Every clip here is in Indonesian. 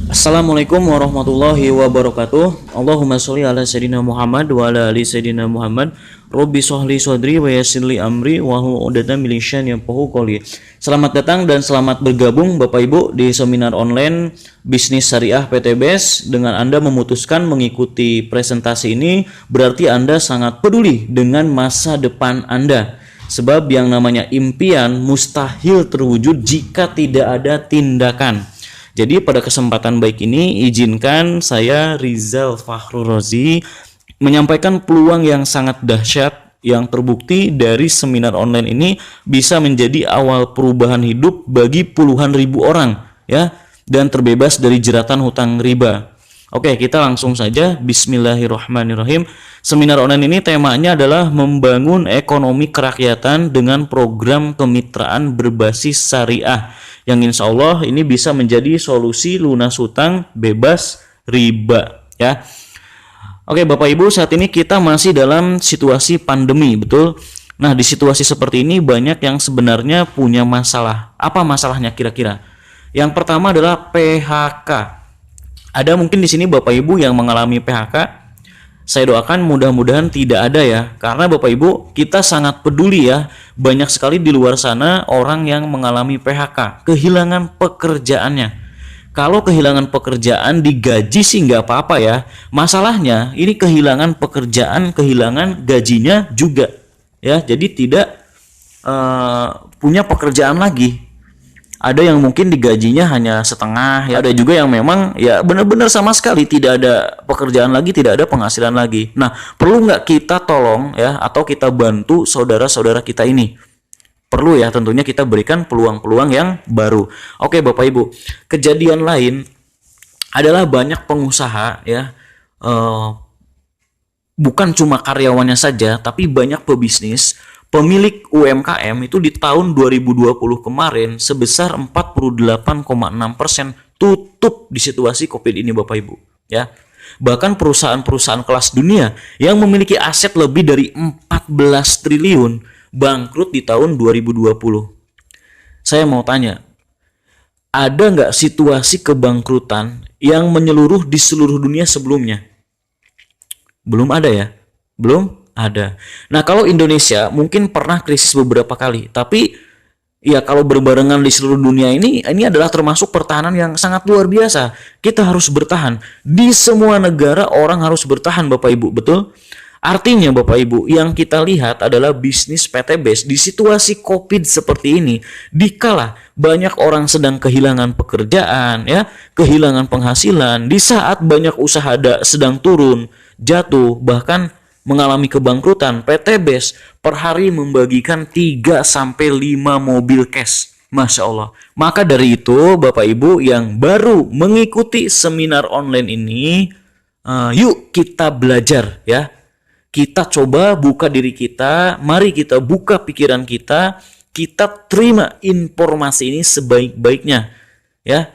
Assalamualaikum warahmatullahi wabarakatuh. Allahumma sholli ala sayyidina Muhammad wa ala ali sayyidina Muhammad. Robbi sholli sodri wa yassirli amri wa hlul 'uqdatam min lisani yafqahu qawli. Selamat datang dan selamat bergabung Bapak Ibu di seminar online Bisnis Syariah PTBS. Dengan Anda memutuskan mengikuti presentasi ini, berarti Anda sangat peduli dengan masa depan Anda. Sebab yang namanya impian mustahil terwujud jika tidak ada tindakan. Jadi pada kesempatan baik ini izinkan saya Rizal Fakhrul Razi menyampaikan peluang yang sangat dahsyat yang terbukti dari seminar online ini bisa menjadi awal perubahan hidup bagi puluhan ribu orang ya, dan terbebas dari jeratan hutang riba. Oke, kita langsung saja. Bismillahirrahmanirrahim. Seminar online ini temanya adalah membangun ekonomi kerakyatan dengan program kemitraan berbasis syariah, yang insya Allah ini bisa menjadi solusi lunas hutang bebas riba ya. Oke Bapak Ibu, saat ini kita masih dalam situasi pandemi, betul? Nah, di situasi seperti ini banyak yang sebenarnya punya masalah. Apa masalahnya kira-kira? Yang pertama adalah PHK. Ada mungkin di sini Bapak Ibu yang mengalami PHK. Saya doakan mudah-mudahan tidak ada ya, karena Bapak Ibu kita sangat peduli ya. Banyak sekali di luar sana orang yang mengalami PHK, kehilangan pekerjaannya. Kalau kehilangan pekerjaan digaji sih nggak apa-apa ya. Masalahnya ini kehilangan pekerjaan, kehilangan gajinya juga ya. Jadi tidak punya pekerjaan lagi. Ada yang mungkin digajinya hanya setengah ya, ada juga yang memang ya benar-benar sama sekali tidak ada pekerjaan lagi, tidak ada penghasilan lagi. Nah, perlu nggak kita tolong ya, atau kita bantu saudara-saudara kita ini? Perlu ya, tentunya kita berikan peluang-peluang yang baru. Oke Bapak Ibu, kejadian lain adalah banyak pengusaha ya, bukan cuma karyawannya saja, tapi banyak pebisnis, pemilik UMKM itu di tahun 2020 kemarin sebesar 48,6% tutup di situasi Covid ini Bapak Ibu ya. Bahkan perusahaan-perusahaan kelas dunia yang memiliki aset lebih dari 14 triliun bangkrut di tahun 2020. Saya mau tanya, ada nggak situasi kebangkrutan yang menyeluruh di seluruh dunia sebelumnya? Belum ada ya? Belum ada. Nah, kalau Indonesia mungkin pernah krisis beberapa kali, tapi ya kalau berbarengan di seluruh dunia ini adalah termasuk pertahanan yang sangat luar biasa. Kita harus bertahan. Di semua negara orang harus bertahan Bapak Ibu, betul? Artinya Bapak Ibu, yang kita lihat adalah bisnis PTBS di situasi Covid seperti ini, dikala banyak orang sedang kehilangan pekerjaan ya, kehilangan penghasilan, di saat banyak usaha sedang turun, jatuh, bahkan mengalami kebangkrutan, PTBS per hari membagikan 3-5 mobil cash. Masya Allah. Maka dari itu Bapak Ibu yang baru mengikuti seminar online ini, yuk kita belajar ya. Kita coba buka diri kita, mari kita buka pikiran kita terima informasi ini sebaik-baiknya ya.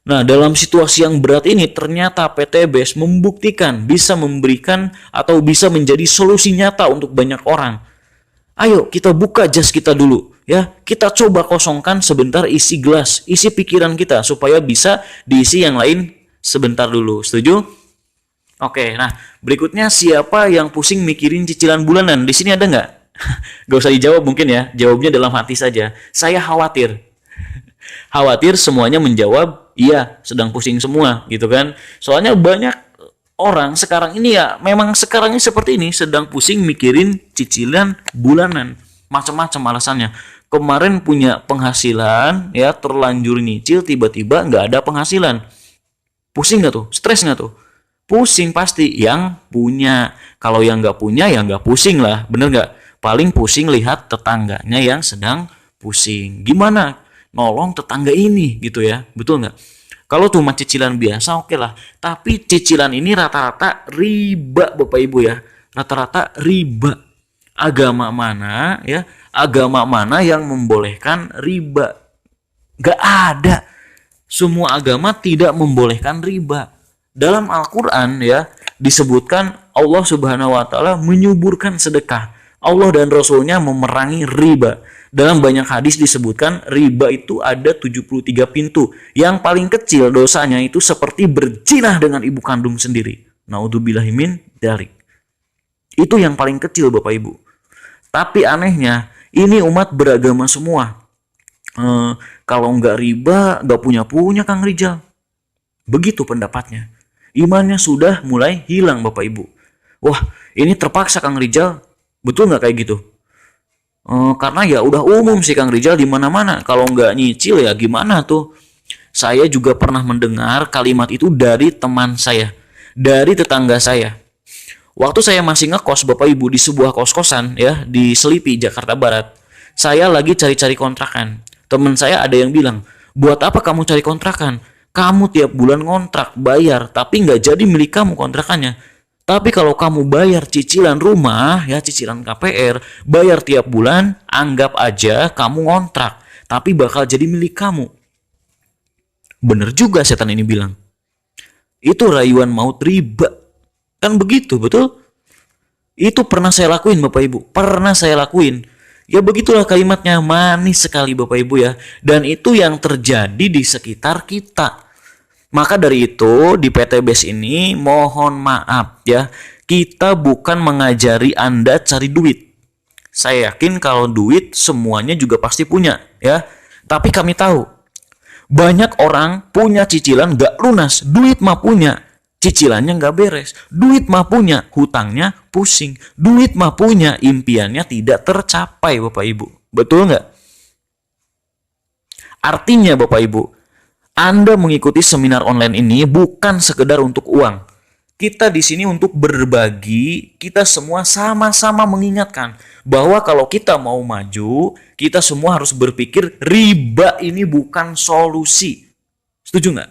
Nah, dalam situasi yang berat ini ternyata PTBS membuktikan bisa memberikan atau bisa menjadi solusi nyata untuk banyak orang. Ayo kita buka jas kita dulu ya. Kita coba kosongkan sebentar isi gelas, isi pikiran kita supaya bisa diisi yang lain sebentar dulu. Setuju? Oke, nah berikutnya siapa yang pusing mikirin cicilan bulanan? Di sini ada nggak? Gak usah dijawab mungkin ya, jawabnya dalam hati saja. Saya khawatir. Khawatir semuanya menjawab iya, sedang pusing semua gitu kan. Soalnya banyak orang sekarang ini ya, memang sekarang ini seperti ini, sedang pusing mikirin cicilan bulanan. Macam-macam alasannya. Kemarin punya penghasilan ya, terlanjur nyicil, tiba-tiba nggak ada penghasilan. Pusing nggak tuh? Stres nggak tuh? Pusing pasti yang punya. Kalau yang nggak punya ya nggak pusing lah, bener nggak? Paling pusing lihat tetangganya yang sedang pusing. Gimana nolong tetangga ini gitu ya, betul nggak? Kalau cuma cicilan biasa oke lah, tapi cicilan ini rata-rata riba Bapak Ibu ya, rata-rata riba. Agama mana ya? Agama mana yang membolehkan riba? Gak ada. Semua agama tidak membolehkan riba. Dalam Al-Quran ya disebutkan Allah Subhanahu Wa Taala menyuburkan sedekah. Allah dan Rasulnya memerangi riba. Dalam banyak hadis disebutkan riba itu ada 73 pintu. Yang paling kecil dosanya itu seperti berzinah dengan ibu kandung sendiri. Naudzubillahi min dzalik. Itu yang paling kecil Bapak Ibu. Tapi anehnya ini umat beragama semua. Kalau nggak riba nggak punya Kang Rijal. Begitu pendapatnya. Imannya sudah mulai hilang Bapak Ibu. Wah, ini terpaksa Kang Rijal. Betul nggak kayak gitu? Karena ya udah umum sih Kang Rijal di mana-mana. Kalau nggak nyicil ya gimana tuh? Saya juga pernah mendengar kalimat itu dari teman saya, dari tetangga saya. Waktu saya masih ngekos Bapak Ibu di sebuah kos-kosan ya di Selipi, Jakarta Barat. Saya lagi cari-cari kontrakan. Teman saya ada yang bilang, buat apa kamu cari kontrakan? Kamu tiap bulan ngontrak, bayar, tapi nggak jadi milik kamu kontrakannya. Tapi kalau kamu bayar cicilan rumah, ya cicilan KPR, bayar tiap bulan, anggap aja kamu ngontrak, tapi bakal jadi milik kamu. Bener juga setan ini bilang. Itu rayuan maut riba. Kan begitu, betul? Itu pernah saya lakuin Bapak Ibu, pernah saya lakuin. Ya begitulah kalimatnya, manis sekali Bapak Ibu ya. Dan itu yang terjadi di sekitar kita. Maka dari itu di PT BES ini mohon maaf ya, kita bukan mengajari Anda cari duit. Saya yakin kalau duit semuanya juga pasti punya ya. Tapi kami tahu banyak orang punya cicilan gak lunas, duit mah punya, cicilannya gak beres, duit mah punya, hutangnya pusing, duit mah punya, impiannya tidak tercapai Bapak Ibu. Betul nggak? Artinya Bapak Ibu, Anda mengikuti seminar online ini bukan sekedar untuk uang. Kita di sini untuk berbagi, kita semua sama-sama mengingatkan bahwa kalau kita mau maju, kita semua harus berpikir riba ini bukan solusi. Setuju nggak?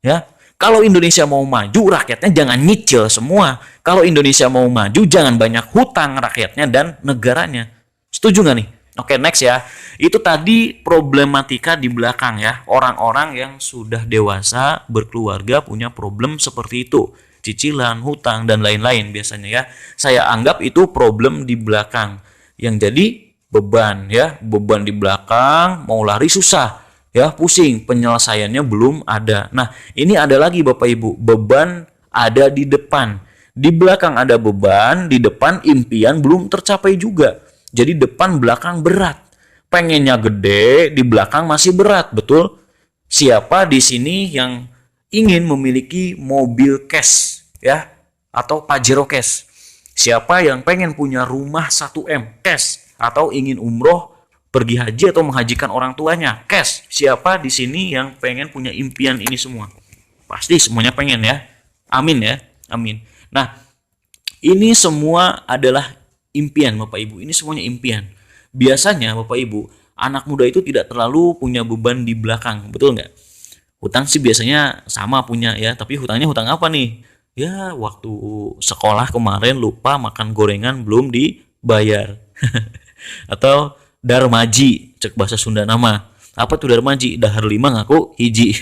Ya, kalau Indonesia mau maju, rakyatnya jangan nyicil semua. Kalau Indonesia mau maju, jangan banyak hutang rakyatnya dan negaranya. Setuju nggak nih? Oke, next ya. Itu tadi problematika di belakang ya. Orang-orang yang sudah dewasa, berkeluarga, punya problem seperti itu. Cicilan, hutang, dan lain-lain biasanya ya. Saya anggap itu problem di belakang. Yang jadi beban ya. Beban di belakang, mau lari susah. Ya, pusing. Penyelesaiannya belum ada. Nah, ini ada lagi Bapak Ibu. Beban ada di depan. Di belakang ada beban, di depan impian belum tercapai juga. Jadi depan belakang berat. Pengennya gede, di belakang masih berat, betul? Siapa di sini yang ingin memiliki mobil cash ya atau Pajero cash? Siapa yang pengen punya rumah 1M cash atau ingin umroh, pergi haji atau menghajikan orang tuanya cash? Siapa di sini yang pengen punya impian ini semua? Pasti semuanya pengen ya. Amin ya. Amin. Nah, ini semua adalah impian Bapak Ibu, ini semuanya impian. Biasanya Bapak Ibu, anak muda itu tidak terlalu punya beban di belakang, betul nggak? Hutang sih biasanya sama punya ya, tapi hutangnya hutang apa nih? Ya waktu sekolah kemarin lupa makan gorengan belum dibayar. Atau darmaji, cek bahasa Sunda nama. Apa tuh darmaji? Dahar 5 ngaku hiji.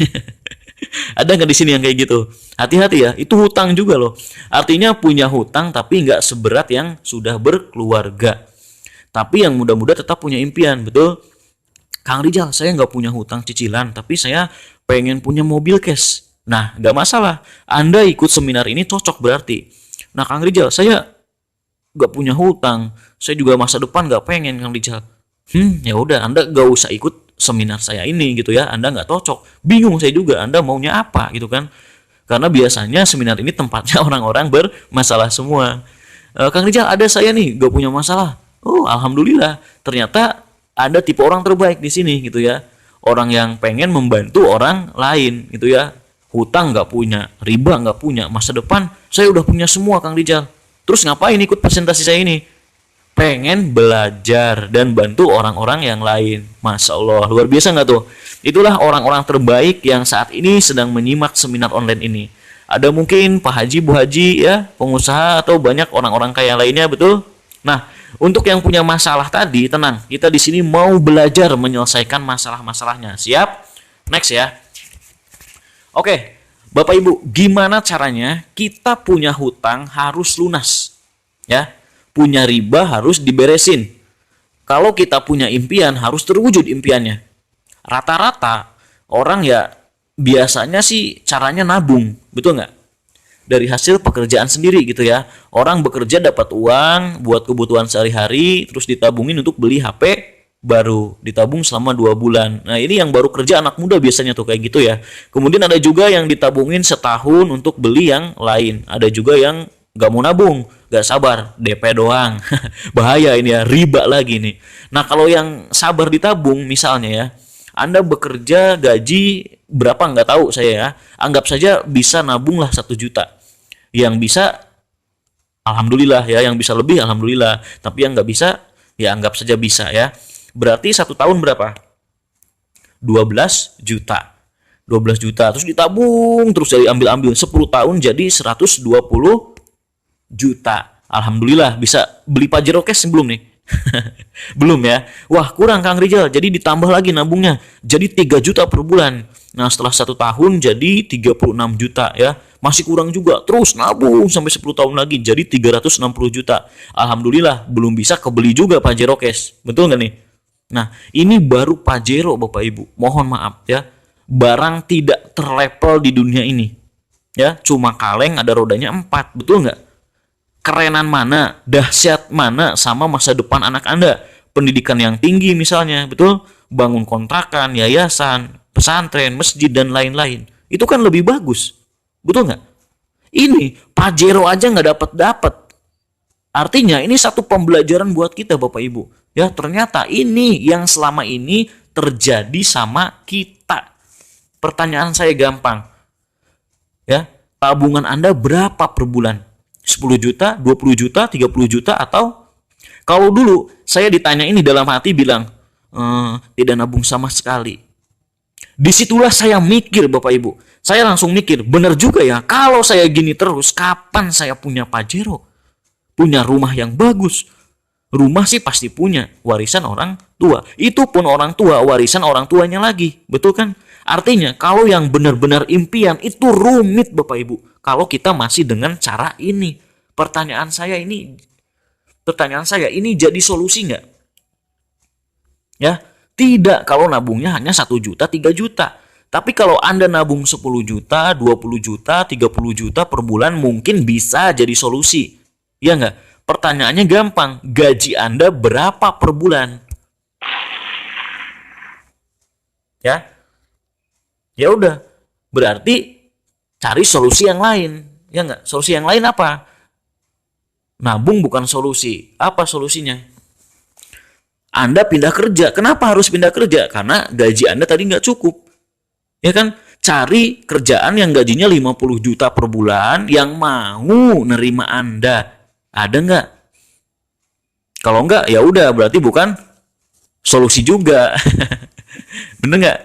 Ada nggak di sini yang kayak gitu? Hati-hati ya, itu hutang juga loh. Artinya punya hutang tapi nggak seberat yang sudah berkeluarga. Tapi yang muda-muda tetap punya impian, betul? Kang Rijal, saya nggak punya hutang cicilan, tapi saya pengen punya mobil cash. Nah, nggak masalah. Anda ikut seminar ini cocok berarti. Nah, Kang Rijal, saya nggak punya hutang. Saya juga masa depan nggak pengen, Kang Rijal. Ya udah, Anda nggak usah ikut seminar saya ini gitu ya. Anda nggak cocok. Bingung saya juga, Anda maunya apa gitu kan. Karena biasanya seminar ini tempatnya orang-orang bermasalah semua. Kang Rijal, ada saya nih gak punya masalah. Oh, alhamdulillah. Ternyata ada tipe orang terbaik di sini gitu ya. Orang yang pengen membantu orang lain gitu ya. Hutang nggak punya, riba nggak punya, masa depan saya udah punya semua Kang Rijal. Terus ngapain ikut presentasi saya ini? Pengen belajar dan bantu orang-orang yang lain. Masya Allah, luar biasa nggak tuh? Itulah orang-orang terbaik yang saat ini sedang menyimak seminar online ini. Ada mungkin Pak Haji, Bu Haji, ya, pengusaha atau banyak orang-orang kaya lainnya, betul? Nah, untuk yang punya masalah tadi, tenang. Kita di sini mau belajar menyelesaikan masalah-masalahnya. Siap? Next ya. Oke, Bapak Ibu, gimana caranya kita punya hutang harus lunas? Ya. punya riba harus diberesin. Kalau kita punya impian harus terwujud impiannya. Rata-rata orang ya biasanya sih caranya nabung, betul nggak? Dari hasil pekerjaan sendiri gitu ya. Orang bekerja dapat uang buat kebutuhan sehari-hari, terus ditabungin untuk beli HP baru, ditabung selama 2 bulan. Nah ini yang baru kerja anak muda biasanya tuh kayak gitu ya. Kemudian ada juga yang ditabungin setahun untuk beli yang lain. Ada juga yang nggak mau nabung, nggak sabar, DP doang. Bahaya ini ya, riba lagi nih. Nah kalau yang sabar ditabung misalnya ya, Anda bekerja gaji berapa nggak tahu saya ya, anggap saja bisa nabung lah 1 juta. Yang bisa alhamdulillah ya, yang bisa lebih alhamdulillah, tapi yang nggak bisa ya anggap saja bisa ya. Berarti 1 tahun berapa? 12 juta. 12 juta terus ditabung terus dari ambil-ambil 10 tahun jadi 120 juta. Alhamdulillah bisa beli Pajero cash belum nih? Belum ya. Wah kurang Kang Rizal, jadi ditambah lagi nabungnya jadi 3 juta per bulan. Nah setelah 1 tahun jadi 36 juta ya, masih kurang juga, terus nabung sampai 10 tahun lagi jadi 360 juta. Alhamdulillah belum bisa kebeli juga Pajero cash, betul nggak nih? Nah ini baru Pajero Bapak Ibu, mohon maaf ya, barang tidak terlevel di dunia ini ya, cuma kaleng ada rodanya 4, betul nggak? Kerenan mana, dahsyat mana sama masa depan anak Anda. Pendidikan yang tinggi misalnya, betul? Bangun kontrakan, yayasan, pesantren, masjid, dan lain-lain. Itu kan lebih bagus. Betul nggak? Ini, Pajero aja nggak dapat. Artinya ini satu pembelajaran buat kita Bapak Ibu. Ya, ternyata ini yang selama ini terjadi sama kita. Pertanyaan saya gampang. Ya, tabungan Anda berapa per bulan? 10 juta, 20 juta, 30 juta, atau kalau dulu saya ditanya ini dalam hati bilang tidak nabung sama sekali. Disitulah saya mikir Bapak Ibu, saya langsung mikir benar juga ya, kalau saya gini terus kapan saya punya Pajero, punya rumah yang bagus. Rumah sih pasti punya, warisan orang tua, itu pun orang tua warisan orang tuanya lagi, betul kan? Artinya kalau yang benar-benar impian itu rumit Bapak Ibu. Kalau kita masih dengan cara ini, pertanyaan saya ini jadi solusi nggak? Ya, tidak kalau nabungnya hanya 1 juta, 3 juta. Tapi kalau Anda nabung 10 juta, 20 juta, 30 juta per bulan mungkin bisa jadi solusi. Ya nggak? Pertanyaannya gampang, gaji Anda berapa per bulan? Ya, ya udah, berarti cari solusi yang lain, ya nggak? Solusi yang lain apa? Nabung bukan solusi. Apa solusinya? Anda pindah kerja. Kenapa harus pindah kerja? Karena gaji Anda tadi nggak cukup. Ya kan? Cari kerjaan yang gajinya 50 juta per bulan yang mau nerima Anda. Ada nggak? Kalau nggak, ya udah berarti bukan solusi juga. Bener nggak?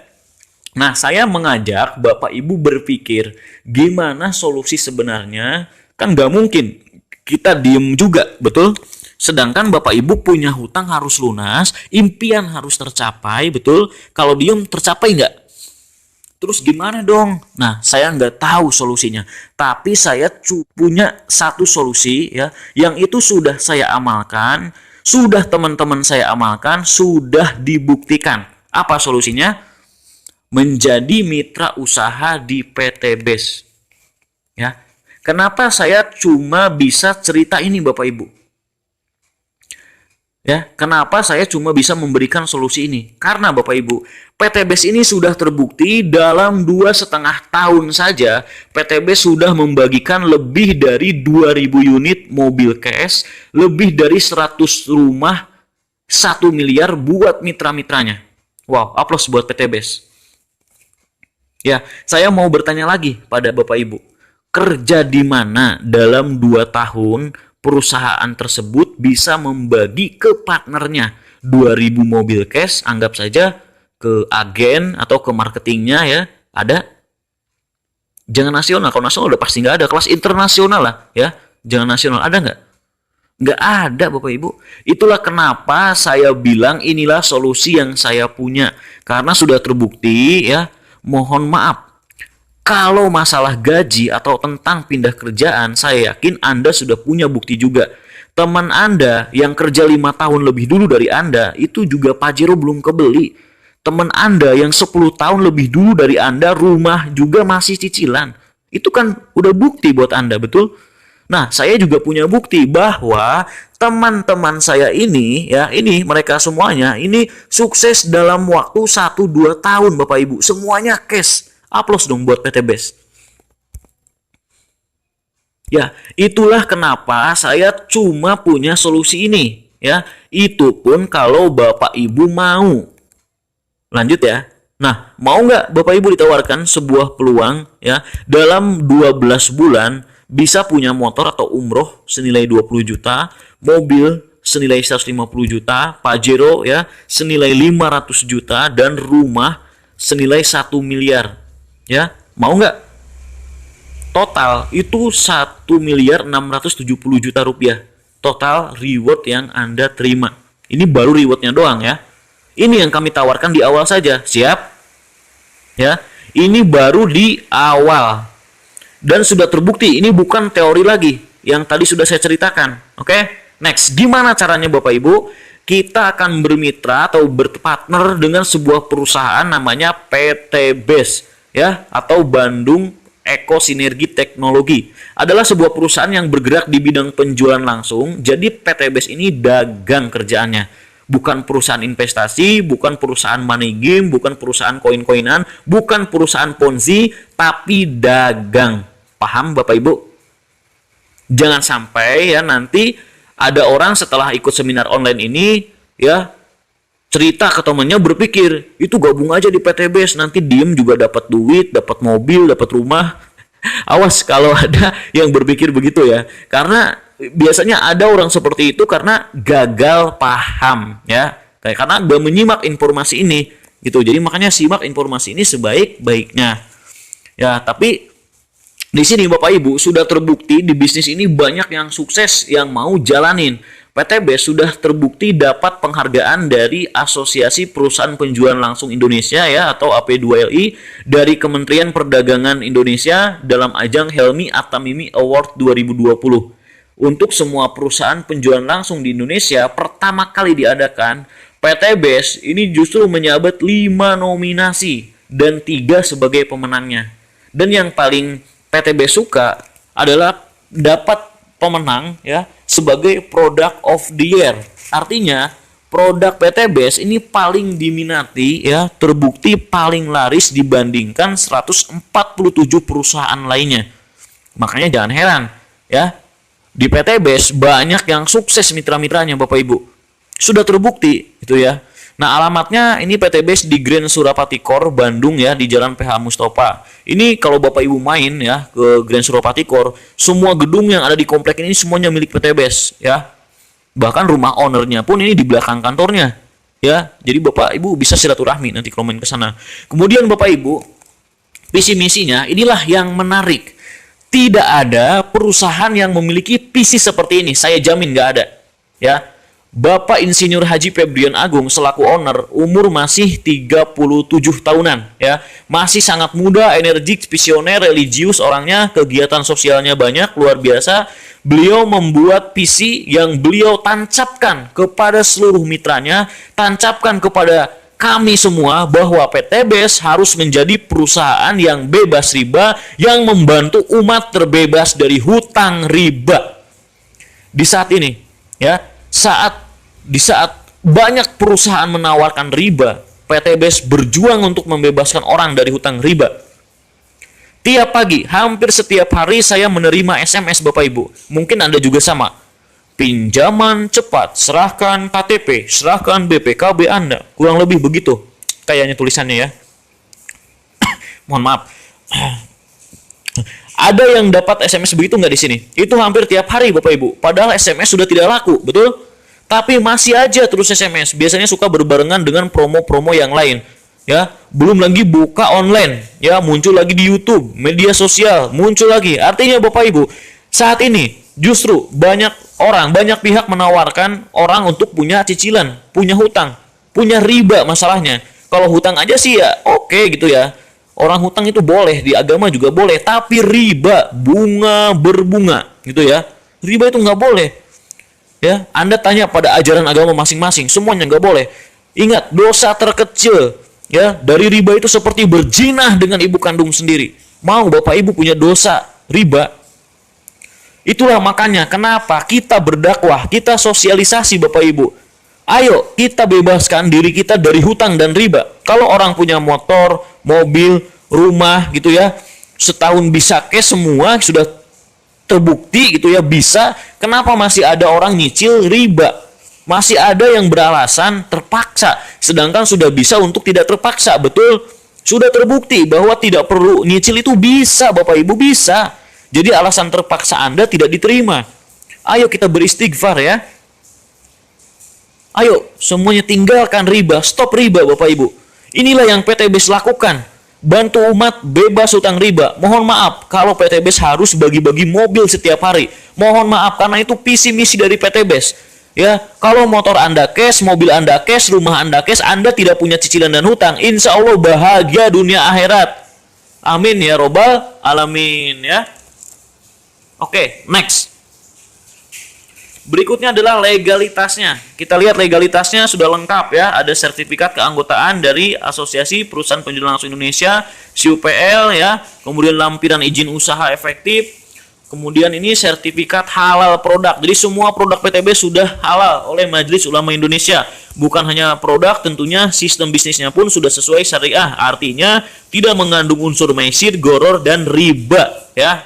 Nah, saya mengajak Bapak Ibu berpikir gimana solusi sebenarnya. Kan nggak mungkin kita diem juga, betul? Sedangkan Bapak Ibu punya hutang harus lunas, impian harus tercapai, betul? Kalau diem tercapai nggak? Terus gimana dong? Nah, saya nggak tahu solusinya. Tapi saya punya satu solusi ya, yang itu sudah saya amalkan, sudah teman-teman saya amalkan, sudah dibuktikan. Apa solusinya? Menjadi mitra usaha di PT BES. Ya. Kenapa saya cuma bisa cerita ini Bapak Ibu? Ya, kenapa saya cuma bisa memberikan solusi ini? Karena Bapak Ibu, PT BES ini sudah terbukti dalam 2,5 tahun saja PT BES sudah membagikan lebih dari 2.000 unit mobil cash, lebih dari 100 rumah, 1 miliar buat mitra-mitranya. Wow, aplaus buat PT BES. Ya, saya mau bertanya lagi pada Bapak Ibu. Kerja di mana dalam 2 tahun perusahaan tersebut bisa membagi ke partnernya 2.000 mobil cash, anggap saja ke agen atau ke marketingnya ya, ada? Jangan nasional, kalau nasional udah pasti nggak ada, kelas internasional lah ya, jangan nasional, ada nggak? Nggak ada Bapak Ibu. Itulah kenapa saya bilang inilah solusi yang saya punya, karena sudah terbukti ya. Mohon maaf, kalau masalah gaji atau tentang pindah kerjaan, saya yakin Anda sudah punya bukti juga. Teman Anda yang kerja 5 tahun lebih dulu dari Anda, itu juga Pajero belum kebeli. Teman Anda yang 10 tahun lebih dulu dari Anda, rumah juga masih cicilan. Itu kan udah bukti buat Anda, betul? Nah, saya juga punya bukti bahwa teman-teman saya ini, ya, ini mereka semuanya, ini sukses dalam waktu 1-2 tahun, Bapak Ibu. Semuanya cash. Aplaus dong buat PT Best. Ya, itulah kenapa saya cuma punya solusi ini. Ya, itu pun kalau Bapak Ibu mau. Lanjut ya. Nah, mau nggak Bapak Ibu ditawarkan sebuah peluang, ya, dalam 12 bulan bisa punya motor atau umroh senilai 20 juta, mobil senilai 150 juta, Pajero ya senilai 500 juta, dan rumah senilai 1 miliar. Ya, mau nggak? Total itu 1 miliar 670 juta rupiah. Total reward yang Anda terima. Ini baru rewardnya doang ya. Ini yang kami tawarkan di awal saja. Siap? Ya, ini baru di awal. Dan sudah terbukti, ini bukan teori lagi yang tadi sudah saya ceritakan. Oke, next, gimana caranya Bapak Ibu? Kita akan bermitra atau berpartner dengan sebuah perusahaan namanya PT Best, ya, atau Bandung Eko Sinergi Teknologi. Adalah sebuah perusahaan yang bergerak di bidang penjualan langsung. Jadi PT Best ini dagang kerjaannya. Bukan perusahaan investasi, bukan perusahaan money game, bukan perusahaan koin-koinan, bukan perusahaan ponzi, tapi dagang. Paham Bapak Ibu? Jangan sampai ya nanti ada orang setelah ikut seminar online ini ya cerita ke temannya berpikir, itu gabung aja di PT Best, nanti diem juga dapat duit, dapat mobil, dapat rumah. Awas kalau ada yang berpikir begitu ya. Karena biasanya ada orang seperti itu karena gagal paham ya. Karena gak menyimak informasi ini gitu. Jadi makanya simak informasi ini sebaik-baiknya. Ya, tapi di sini Bapak Ibu sudah terbukti di bisnis ini banyak yang sukses yang mau jalanin. PT Best sudah terbukti dapat penghargaan dari Asosiasi Perusahaan Penjualan Langsung Indonesia ya atau AP2LI dari Kementerian Perdagangan Indonesia dalam ajang Helmi Atamimi Award 2020. Untuk semua perusahaan penjualan langsung di Indonesia pertama kali diadakan, PT Best ini justru menyabet 5 nominasi dan 3 sebagai pemenangnya. Dan yang paling PT Best suka adalah dapat pemenang ya sebagai Product of the Year. Artinya produk PT Best ini paling diminati ya, terbukti paling laris dibandingkan 147 perusahaan lainnya. Makanya jangan heran ya, di PT Best banyak yang sukses mitra-mitranya Bapak Ibu. Sudah terbukti itu ya. Nah, alamatnya ini PT Best di Grand Surapati Core Bandung ya, di Jalan PH Mustofa. Ini kalau Bapak Ibu main ya ke Grand Surapati Core, semua gedung yang ada di komplek ini semuanya milik PT Best ya. Bahkan rumah ownernya pun ini di belakang kantornya ya. Jadi Bapak Ibu bisa silaturahmi nanti kalau main ke sana. Kemudian Bapak Ibu, visi misinya inilah yang menarik. Tidak ada perusahaan yang memiliki visi seperti ini. Saya jamin nggak ada ya. Bapak Insinyur Haji Febrian Agung selaku owner umur masih 37 tahunan ya. Masih sangat muda, energik, visioner, religius orangnya, kegiatan sosialnya banyak, luar biasa. Beliau membuat visi yang beliau tancapkan kepada seluruh mitranya, tancapkan kepada kami semua bahwa PT Best harus menjadi perusahaan yang bebas riba, yang membantu umat terbebas dari hutang riba. Di saat ini ya, di saat banyak perusahaan menawarkan riba, PT Best berjuang untuk membebaskan orang dari hutang riba. Tiap pagi, hampir setiap hari saya menerima SMS Bapak Ibu. Mungkin Anda juga sama. Pinjaman cepat, serahkan KTP, serahkan BPKB Anda. Kurang lebih begitu kayaknya tulisannya ya. Mohon maaf. Ada yang dapat SMS begitu nggak di sini? Itu hampir tiap hari Bapak Ibu. Padahal SMS sudah tidak laku, betul? Tapi masih aja terus SMS. Biasanya suka berbarengan dengan promo-promo yang lain. Ya, belum lagi buka online, ya muncul lagi di YouTube, media sosial, muncul lagi. Artinya Bapak Ibu, saat ini justru banyak orang, banyak pihak menawarkan orang untuk punya cicilan, punya hutang, punya riba masalahnya. Kalau hutang aja sih ya oke gitu ya. Orang hutang itu boleh, di agama juga boleh, tapi riba, bunga berbunga gitu ya. Riba itu nggak boleh. Ya, Anda tanya pada ajaran agama masing-masing, semuanya nggak boleh. Ingat, dosa terkecil ya dari riba itu seperti berzina dengan ibu kandung sendiri. Mau Bapak Ibu punya dosa riba? Itulah makanya kenapa kita berdakwah, kita sosialisasi Bapak Ibu. Ayo kita bebaskan diri kita dari hutang dan riba. Kalau orang punya motor, mobil, rumah gitu ya, setahun bisa cash semua sudah terbukti gitu ya bisa, kenapa masih ada orang nyicil riba? Masih ada yang beralasan terpaksa, sedangkan sudah bisa untuk tidak terpaksa, betul? Sudah terbukti bahwa tidak perlu nyicil itu bisa, Bapak Ibu, bisa. Jadi alasan terpaksa Anda tidak diterima. Ayo kita beristighfar ya. Ayo semuanya tinggalkan riba, stop riba Bapak Ibu. Inilah yang PTBS lakukan. Bantu umat bebas utang riba. Mohon maaf kalau PTBS harus bagi-bagi mobil setiap hari. Mohon maaf karena itu visi misi dari PTBS. Ya, kalau motor Anda cash, mobil Anda cash, rumah Anda cash, Anda tidak punya cicilan dan hutang. Insya Allah bahagia dunia akhirat. Amin ya robbal alamin ya. Oke, next. Berikutnya adalah legalitasnya. Kita lihat legalitasnya sudah lengkap ya. Ada sertifikat keanggotaan dari Asosiasi Perusahaan Penjualan Langsung Indonesia, SIUPL ya. Kemudian lampiran izin usaha efektif. Kemudian ini sertifikat halal produk. Jadi semua produk PTB sudah halal oleh Majelis Ulama Indonesia. Bukan hanya produk, tentunya sistem bisnisnya pun sudah sesuai syariah. Artinya tidak mengandung unsur maisir, goror, dan riba ya.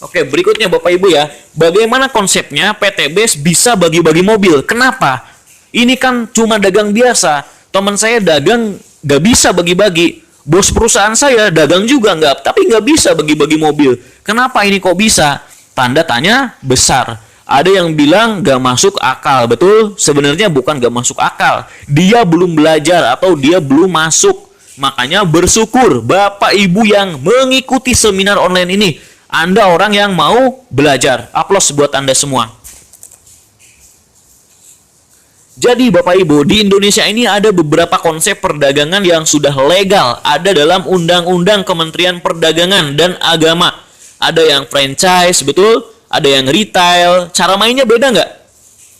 Oke, berikutnya Bapak Ibu ya, bagaimana konsepnya PTBS bisa bagi-bagi mobil? Kenapa? Ini kan cuma dagang biasa. Teman saya dagang nggak bisa bagi-bagi. Bos perusahaan saya dagang juga nggak, tapi nggak bisa bagi-bagi mobil. Kenapa ini kok bisa? Tanda tanya besar. Ada yang bilang nggak masuk akal, betul? Sebenarnya bukan nggak masuk akal. Dia belum belajar atau dia belum masuk. Makanya bersyukur Bapak Ibu yang mengikuti seminar online ini. Anda orang yang mau belajar. Aplaus buat Anda semua. Jadi Bapak Ibu, di Indonesia ini ada beberapa konsep perdagangan yang sudah legal. Ada dalam Undang-Undang Kementerian Perdagangan dan Agama. Ada yang franchise, betul? Ada yang retail. Cara mainnya beda nggak?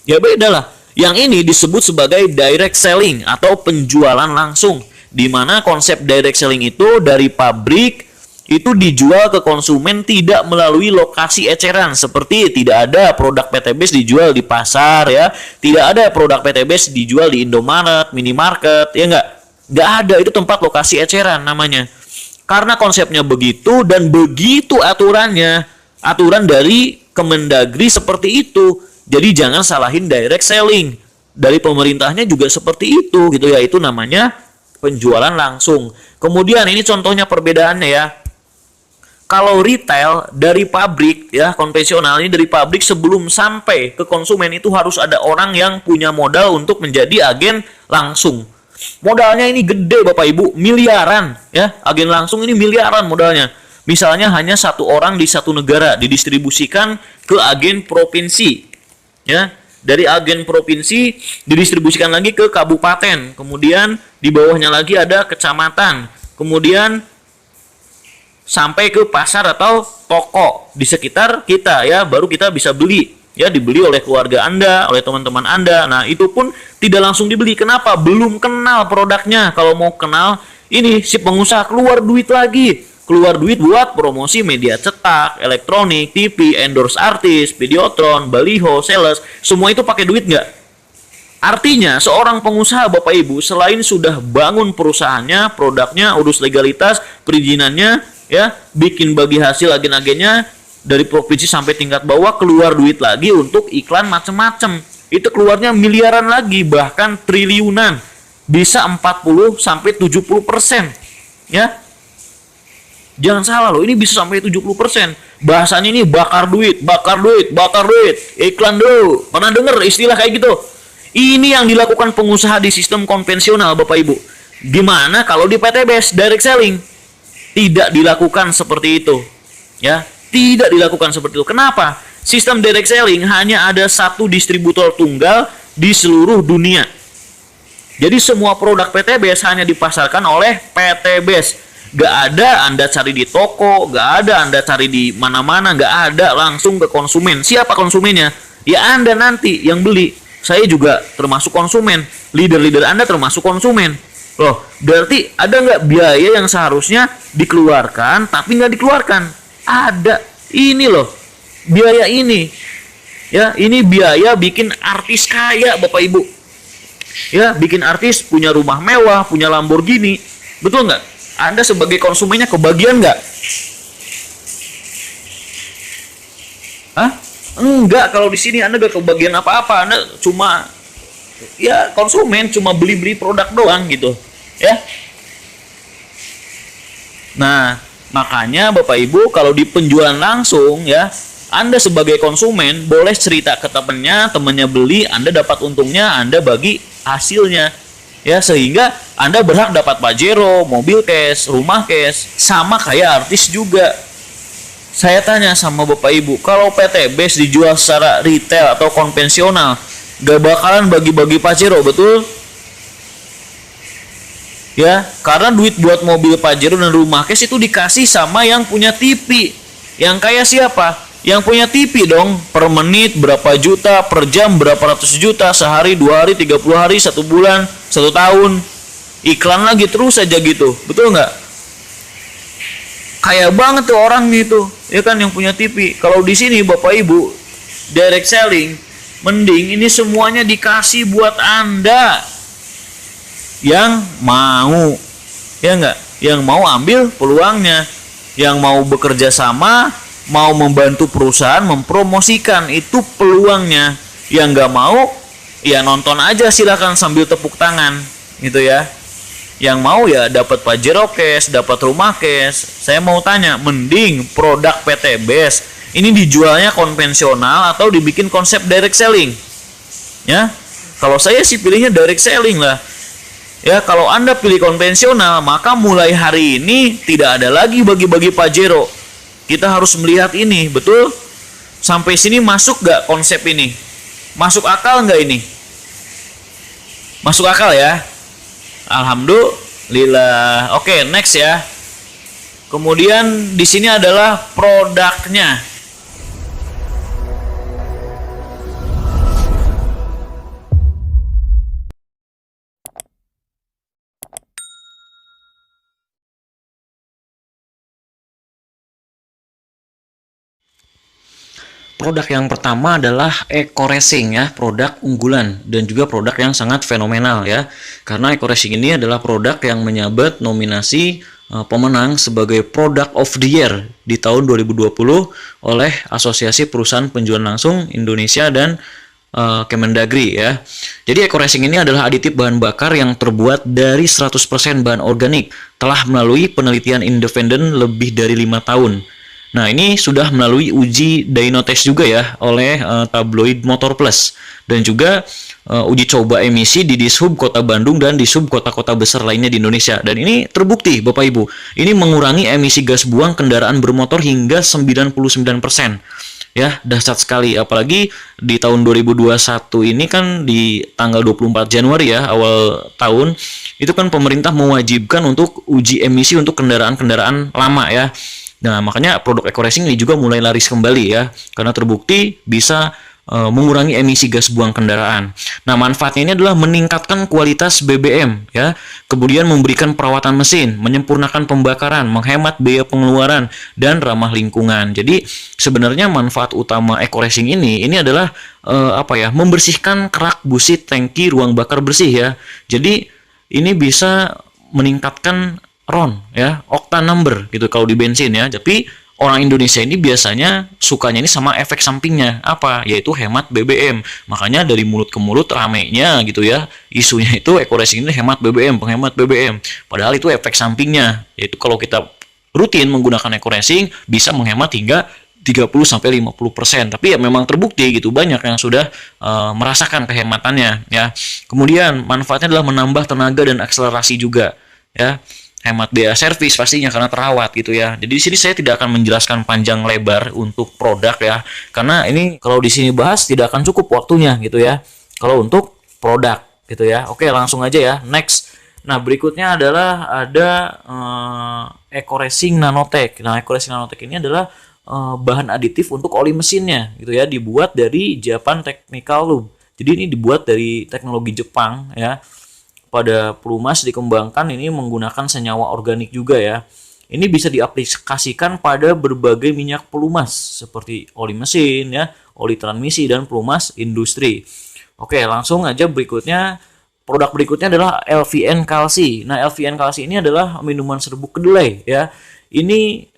Ya beda lah. Yang ini disebut sebagai direct selling atau penjualan langsung. Di mana konsep direct selling itu dari pabrik itu dijual ke konsumen tidak melalui lokasi eceran, seperti tidak ada produk PTBS dijual di pasar ya, tidak ada produk PTBS dijual di Indomaret, minimarket ya, nggak ada, itu tempat lokasi eceran namanya. Karena konsepnya begitu dan begitu aturannya, aturan dari Kemendagri seperti itu, jadi jangan salahin direct selling. Dari pemerintahnya juga seperti itu gitu ya, itu namanya penjualan langsung. Kemudian ini contohnya perbedaannya ya. Kalau retail dari pabrik ya, konvensional ini dari pabrik, sebelum sampai ke konsumen itu harus ada orang yang punya modal untuk menjadi agen langsung. Modalnya ini gede Bapak Ibu, miliaran ya. Agen langsung ini miliaran modalnya. Misalnya hanya satu orang di satu negara didistribusikan ke agen provinsi ya. Dari agen provinsi didistribusikan lagi ke kabupaten. Kemudian di bawahnya lagi ada kecamatan. Kemudian sampai ke pasar atau toko di sekitar kita ya, baru kita bisa beli ya, dibeli oleh keluarga Anda, oleh teman-teman Anda. Nah, itu pun tidak langsung dibeli. Kenapa? Belum kenal produknya. Kalau mau kenal, ini si pengusaha keluar duit lagi. Keluar duit buat promosi media cetak, elektronik, TV, endorse artis, videotron, baliho, sales, semua itu pakai duit nggak? Artinya, seorang pengusaha Bapak Ibu selain sudah bangun perusahaannya, produknya, urus legalitas, perizinannya, ya, bikin bagi hasil agen-agennya dari provinsi sampai tingkat bawah, keluar duit lagi untuk iklan macam-macam. Itu keluarnya miliaran lagi, bahkan triliunan. Bisa 40 sampai 70%. Ya. Jangan salah loh, ini bisa sampai 70%. Bahasanya ini bakar duit, bakar duit, bakar duit. Iklan dulu. Pernah dengar istilah kayak gitu? Ini yang dilakukan pengusaha di sistem konvensional Bapak Ibu. Gimana kalau di PTBS direct selling? Tidak dilakukan seperti itu. Ya, tidak dilakukan seperti itu. Kenapa? Sistem direct selling hanya ada satu distributor tunggal di seluruh dunia. Jadi semua produk PTBS hanya dipasarkan oleh PTBS. Gak ada Anda cari di toko, gak ada Anda cari di mana-mana, gak ada, langsung ke konsumen. Siapa konsumennya? Ya Anda nanti yang beli. Saya juga termasuk konsumen, leader-leader Anda termasuk konsumen. Loh, berarti ada nggak biaya yang seharusnya dikeluarkan tapi nggak dikeluarkan? Ada. Ini loh, biaya ini. Ya, ini biaya bikin artis kaya, Bapak Ibu. Ya, bikin artis punya rumah mewah, punya Lamborghini. Betul nggak? Anda sebagai konsumennya kebagian nggak? Hah? Enggak, kalau di sini Anda gak kebagian apa-apa. Anda cuma ya konsumen, cuma beli-beli produk doang gitu. Ya. Nah, makanya Bapak Ibu kalau di penjualan langsung ya, Anda sebagai konsumen boleh cerita ke temannya beli, Anda dapat untungnya, Anda bagi hasilnya. Ya, sehingga Anda berhak dapat Pajero, mobil cash, rumah cash, sama kayak artis juga. Saya tanya sama Bapak Ibu, kalau PTBs dijual secara retail atau konvensional, gak bakalan bagi-bagi Pajero, betul? Ya, karena duit buat mobil Pajero dan rumah cash itu dikasih sama yang punya TV. Yang kaya siapa? Yang punya TV dong. Per menit berapa juta, per jam berapa ratus juta, sehari, 2 hari, 30 hari, 1 bulan, 1 tahun. Iklan lagi terus aja gitu. Betul nggak? Kaya banget tuh orang gitu. Ya kan yang punya TV. Kalau di sini Bapak Ibu, direct selling, mending ini semuanya dikasih buat Anda yang mau. Ya nggak? Yang mau ambil peluangnya. Yang mau bekerja sama, mau membantu perusahaan mempromosikan, itu peluangnya. Yang nggak mau, ya nonton aja silakan sambil tepuk tangan gitu ya. Yang mau ya dapat Pajero cash, dapat rumah cash. Saya mau tanya, mending produk PTBs ini dijualnya konvensional atau dibikin konsep direct selling? Ya, kalau saya sih pilihnya direct selling lah. Ya, kalau Anda pilih konvensional, maka mulai hari ini tidak ada lagi bagi-bagi Pajero. Kita harus melihat ini, betul? Sampai sini masuk gak konsep ini? Masuk akal nggak ini? Masuk akal ya? Alhamdulillah. Oke, next ya. Kemudian di sini adalah produknya. Produk yang pertama adalah Eco Racing ya, produk unggulan dan juga produk yang sangat fenomenal ya. Karena Eco Racing ini adalah produk yang menyabet nominasi pemenang sebagai Product of the Year di tahun 2020 oleh Asosiasi Perusahaan Penjualan Langsung Indonesia dan Kemendagri ya. Jadi Eco Racing ini adalah aditif bahan bakar yang terbuat dari 100% bahan organik, telah melalui penelitian independen lebih dari 5 tahun. Nah, ini sudah melalui uji dyno-test juga ya oleh tabloid Motor Plus dan juga uji coba emisi di Dishub Kota Bandung dan Dishub kota-kota besar lainnya di Indonesia. Dan ini terbukti Bapak Ibu, ini mengurangi emisi gas buang kendaraan bermotor hingga 99%. Ya, dahsyat sekali. Apalagi di tahun 2021 ini kan di tanggal 24 Januari ya, awal tahun, itu kan pemerintah mewajibkan untuk uji emisi untuk kendaraan-kendaraan lama ya. Nah, makanya produk Eco Racing ini juga mulai laris kembali ya, karena terbukti bisa mengurangi emisi gas buang kendaraan. Nah, manfaatnya ini adalah meningkatkan kualitas BBM ya, kemudian memberikan perawatan mesin, menyempurnakan pembakaran, menghemat biaya pengeluaran dan ramah lingkungan. Jadi sebenarnya manfaat utama Eco Racing ini adalah membersihkan kerak busit tangki ruang bakar bersih ya. Jadi ini bisa meningkatkan RON ya, octane number gitu kalau di bensin ya. Tapi orang Indonesia ini biasanya sukanya ini sama efek sampingnya apa? Yaitu hemat BBM. Makanya dari mulut ke mulut ramenya gitu ya. Isunya itu Eco Racing ini hemat BBM, penghemat BBM. Padahal itu efek sampingnya. Yaitu kalau kita rutin menggunakan Eco Racing bisa menghemat hingga 30-50%. Tapi ya memang terbukti gitu, banyak yang sudah merasakan kehematannya ya. Kemudian manfaatnya adalah menambah tenaga dan akselerasi juga ya. Hemat biaya servis pastinya karena terawat gitu ya. Jadi di sini saya tidak akan menjelaskan panjang lebar untuk produk ya, karena ini kalau di sini bahas tidak akan cukup waktunya gitu ya. Kalau untuk produk gitu ya. Oke, langsung aja ya. Next. Nah, berikutnya adalah ada Eco-Racing Nanotech. Nah, Eco-Racing Nanotech ini adalah bahan aditif untuk oli mesinnya gitu ya, dibuat dari Japan Technical Lube. Jadi ini dibuat dari teknologi Jepang ya. Pada pelumas dikembangkan ini menggunakan senyawa organik juga ya. Ini bisa diaplikasikan pada berbagai minyak pelumas seperti oli mesin ya, oli transmisi dan pelumas industri. Oke, langsung aja berikutnya. Produk berikutnya adalah LVN Kalsi. Nah, LVN Kalsi ini adalah minuman serbuk kedelai ya. Ini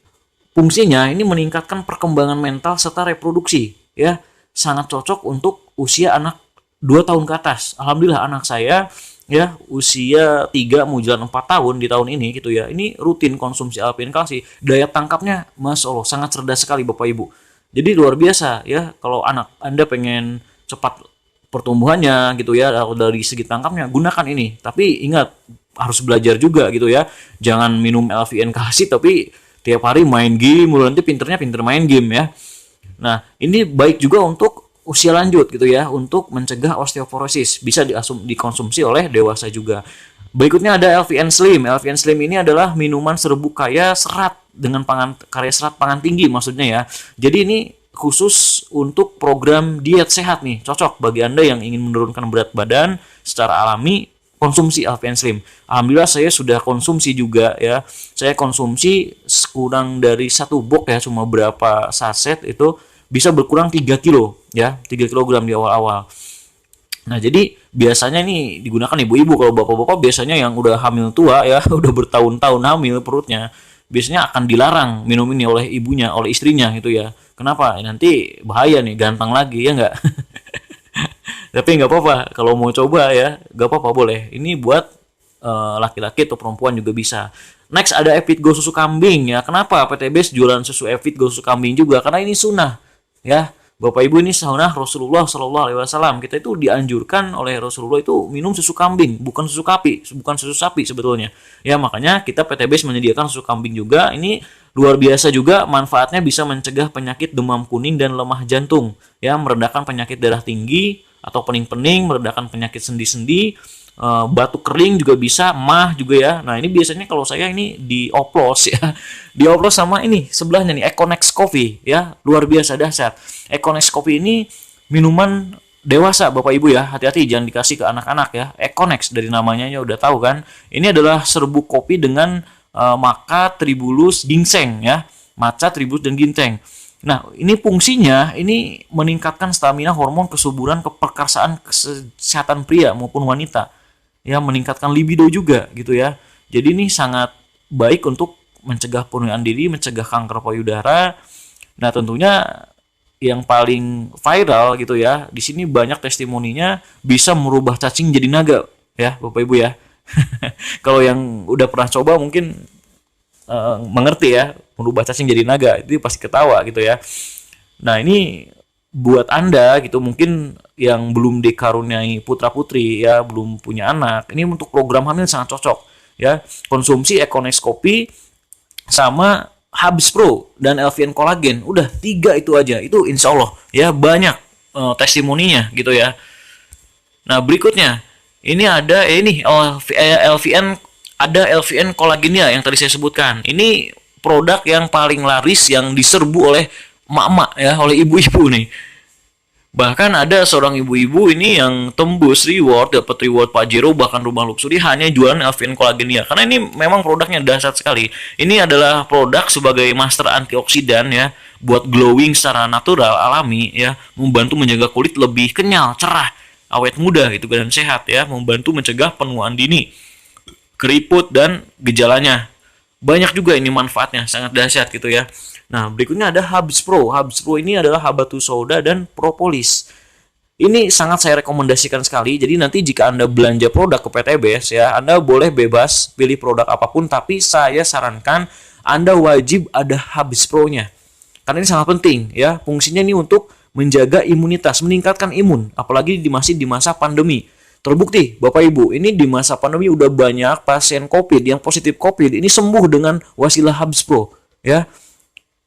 fungsinya ini meningkatkan perkembangan mental serta reproduksi ya. Sangat cocok untuk usia anak 2 tahun ke atas. Alhamdulillah anak saya ya usia 3 mau jalan 4 tahun di tahun ini gitu ya. Ini rutin konsumsi LVN Kalsi. Daya tangkapnya Masya Allah sangat cerdas sekali Bapak Ibu. Jadi luar biasa ya, kalau anak Anda pengen cepat pertumbuhannya gitu ya, dari segi tangkapnya gunakan ini. Tapi ingat harus belajar juga gitu ya. Jangan minum LVN Kalsi tapi tiap hari main game, nanti pinter main game ya. Nah, ini baik juga untuk usia lanjut gitu ya, untuk mencegah osteoporosis. Bisa dikonsumsi oleh dewasa juga. Berikutnya ada LVN Slim. LVN Slim ini adalah minuman serbuk kaya serat dengan kaya serat pangan tinggi maksudnya ya. Jadi ini khusus untuk program diet sehat nih, cocok bagi Anda yang ingin menurunkan berat badan secara alami, konsumsi LVN Slim. Alhamdulillah saya sudah konsumsi juga ya. Saya konsumsi kurang dari 1 box ya, cuma berapa saset itu bisa berkurang 3 kilo ya, 3 kilogram di awal-awal. Nah, jadi biasanya ini digunakan ibu-ibu. Kalau bapak-bapak biasanya yang udah hamil tua ya, udah bertahun-tahun hamil perutnya, biasanya akan dilarang minum ini oleh ibunya, oleh istrinya gitu ya. Kenapa? Nanti bahaya nih, ganteng lagi ya nggak? Tapi nggak apa-apa, kalau mau coba ya, nggak apa-apa boleh. Ini buat laki-laki atau perempuan juga bisa. Next ada Evitgo susu kambing ya. Kenapa PTBS jualan susu Evitgo susu kambing juga? Karena ini sunnah ya. Bapak Ibu, ini sunnah Rasulullah Shallallahu Alaihi Wasallam. Kita itu dianjurkan oleh Rasulullah itu minum susu kambing, bukan susu sapi sebetulnya. Ya makanya kita PTBS menyediakan susu kambing juga. Ini luar biasa juga, manfaatnya bisa mencegah penyakit demam kuning dan lemah jantung, ya, meredakan penyakit darah tinggi atau pening-pening, meredakan penyakit sendi-sendi, batuk kering juga bisa, mah juga ya. Nah ini biasanya kalau saya ini dioplos ya, dioplos sama ini sebelahnya nih Econex Coffee ya, luar biasa dahsyat. Econex Coffee ini minuman dewasa Bapak Ibu ya, hati-hati jangan dikasih ke anak-anak ya. Econex dari namanya ya udah tahu kan. Ini adalah serbuk kopi dengan maca, tribulus, ginseng ya, maca, tribulus dan ginseng. Nah, ini fungsinya ini meningkatkan stamina, hormon kesuburan, keperkasaan, kesehatan pria maupun wanita. Ya, meningkatkan libido juga gitu ya. Jadi ini sangat baik untuk mencegah penuaan diri, mencegah kanker payudara. Nah, tentunya yang paling viral gitu ya, di sini banyak testimoninya bisa merubah cacing jadi naga ya, Bapak Ibu ya. Kalau yang udah pernah coba mungkin mengerti ya, merubah cacing jadi naga itu pasti ketawa gitu ya. Nah ini buat Anda gitu mungkin yang belum dikaruniai putra putri ya, belum punya anak, ini untuk program hamil sangat cocok ya. Konsumsi Econex Kopi sama Habis Pro dan LVN Collagen, udah 3 itu aja, itu insya Allah ya banyak testimoninya gitu ya. Nah berikutnya ini ada LVN, ada LVN Collagennya yang tadi saya sebutkan. Ini produk yang paling laris yang diserbu oleh emak-emak ya, oleh ibu-ibu nih. Bahkan ada seorang ibu-ibu ini yang tembus dapat reward Pajero bahkan rumah luxury hanya jualan LVN Collagennya. Karena ini memang produknya dahsyat sekali. Ini adalah produk sebagai master antioksidan ya, buat glowing secara natural alami ya, membantu menjaga kulit lebih kenyal, cerah, awet muda gitu dan sehat ya, membantu mencegah penuaan dini, keriput dan gejalanya. Banyak juga ini manfaatnya, sangat dahsyat gitu ya. Nah, berikutnya ada Habis Pro. Habis Pro ini adalah habatus sauda dan propolis. Ini sangat saya rekomendasikan sekali. Jadi nanti jika Anda belanja produk ke PTBS ya, Anda boleh bebas pilih produk apapun, tapi saya sarankan Anda wajib ada Habis Pro-nya. Karena ini sangat penting ya. Fungsinya ini untuk menjaga imunitas, meningkatkan imun, apalagi masih di masa pandemi. Terbukti, Bapak Ibu, ini di masa pandemi udah banyak pasien COVID yang positif COVID ini sembuh dengan wasilah Habis Pro, ya.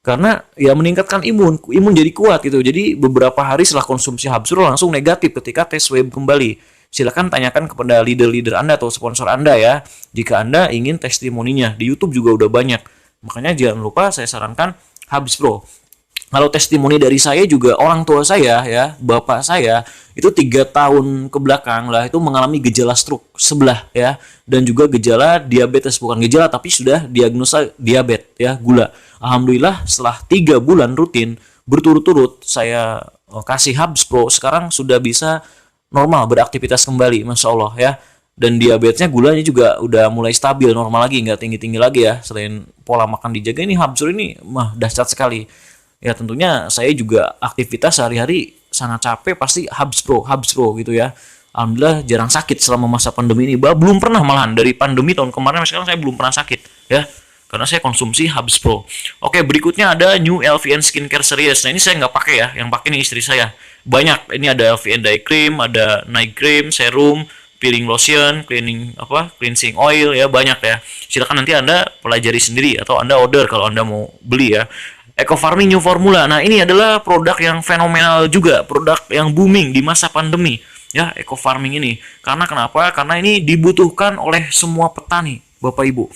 Karena ya meningkatkan imun jadi kuat gitu. Jadi beberapa hari setelah konsumsi Habis Pro langsung negatif ketika tes swab kembali. silakan tanyakan kepada leader-leader Anda atau sponsor Anda ya. Jika Anda ingin testimoninya, di YouTube juga udah banyak. Makanya jangan lupa saya sarankan Habs Pro. Kalau testimoni dari saya juga, orang tua saya ya, bapak saya itu 3 tahun ke belakang lah itu mengalami gejala stroke sebelah ya, dan juga gejala diabetes, bukan gejala tapi sudah diagnosa diabetes ya, gula. Alhamdulillah setelah 3 bulan rutin berturut-turut saya kasih Habs Pro, sekarang sudah bisa normal beraktivitas kembali, masya Allah ya. Dan diabetesnya, gulanya juga udah mulai stabil, normal lagi, nggak tinggi-tinggi lagi ya. Selain pola makan dijaga, ini Habs Pro ini mah dahsyat sekali. Ya tentunya saya juga aktivitas sehari-hari sangat capek, pasti Habs Pro gitu ya. Alhamdulillah jarang sakit selama masa pandemi ini. Belum pernah, malahan dari pandemi tahun kemarin sekarang saya belum pernah sakit ya. Karena saya konsumsi Habs Pro. Oke, berikutnya ada New LVN Skincare Series. Nah ini saya nggak pakai ya, yang pakai ini istri saya. Banyak, ini ada LVN Day Cream, ada Night Cream, Serum, peeling lotion, cleansing oil ya, banyak ya. Silakan nanti Anda pelajari sendiri atau Anda order kalau Anda mau beli ya. Eco Farming New Formula. Nah, ini adalah produk yang fenomenal juga, produk yang booming di masa pandemi ya, Eco Farming ini. Karena kenapa? Karena ini dibutuhkan oleh semua petani, Bapak Ibu.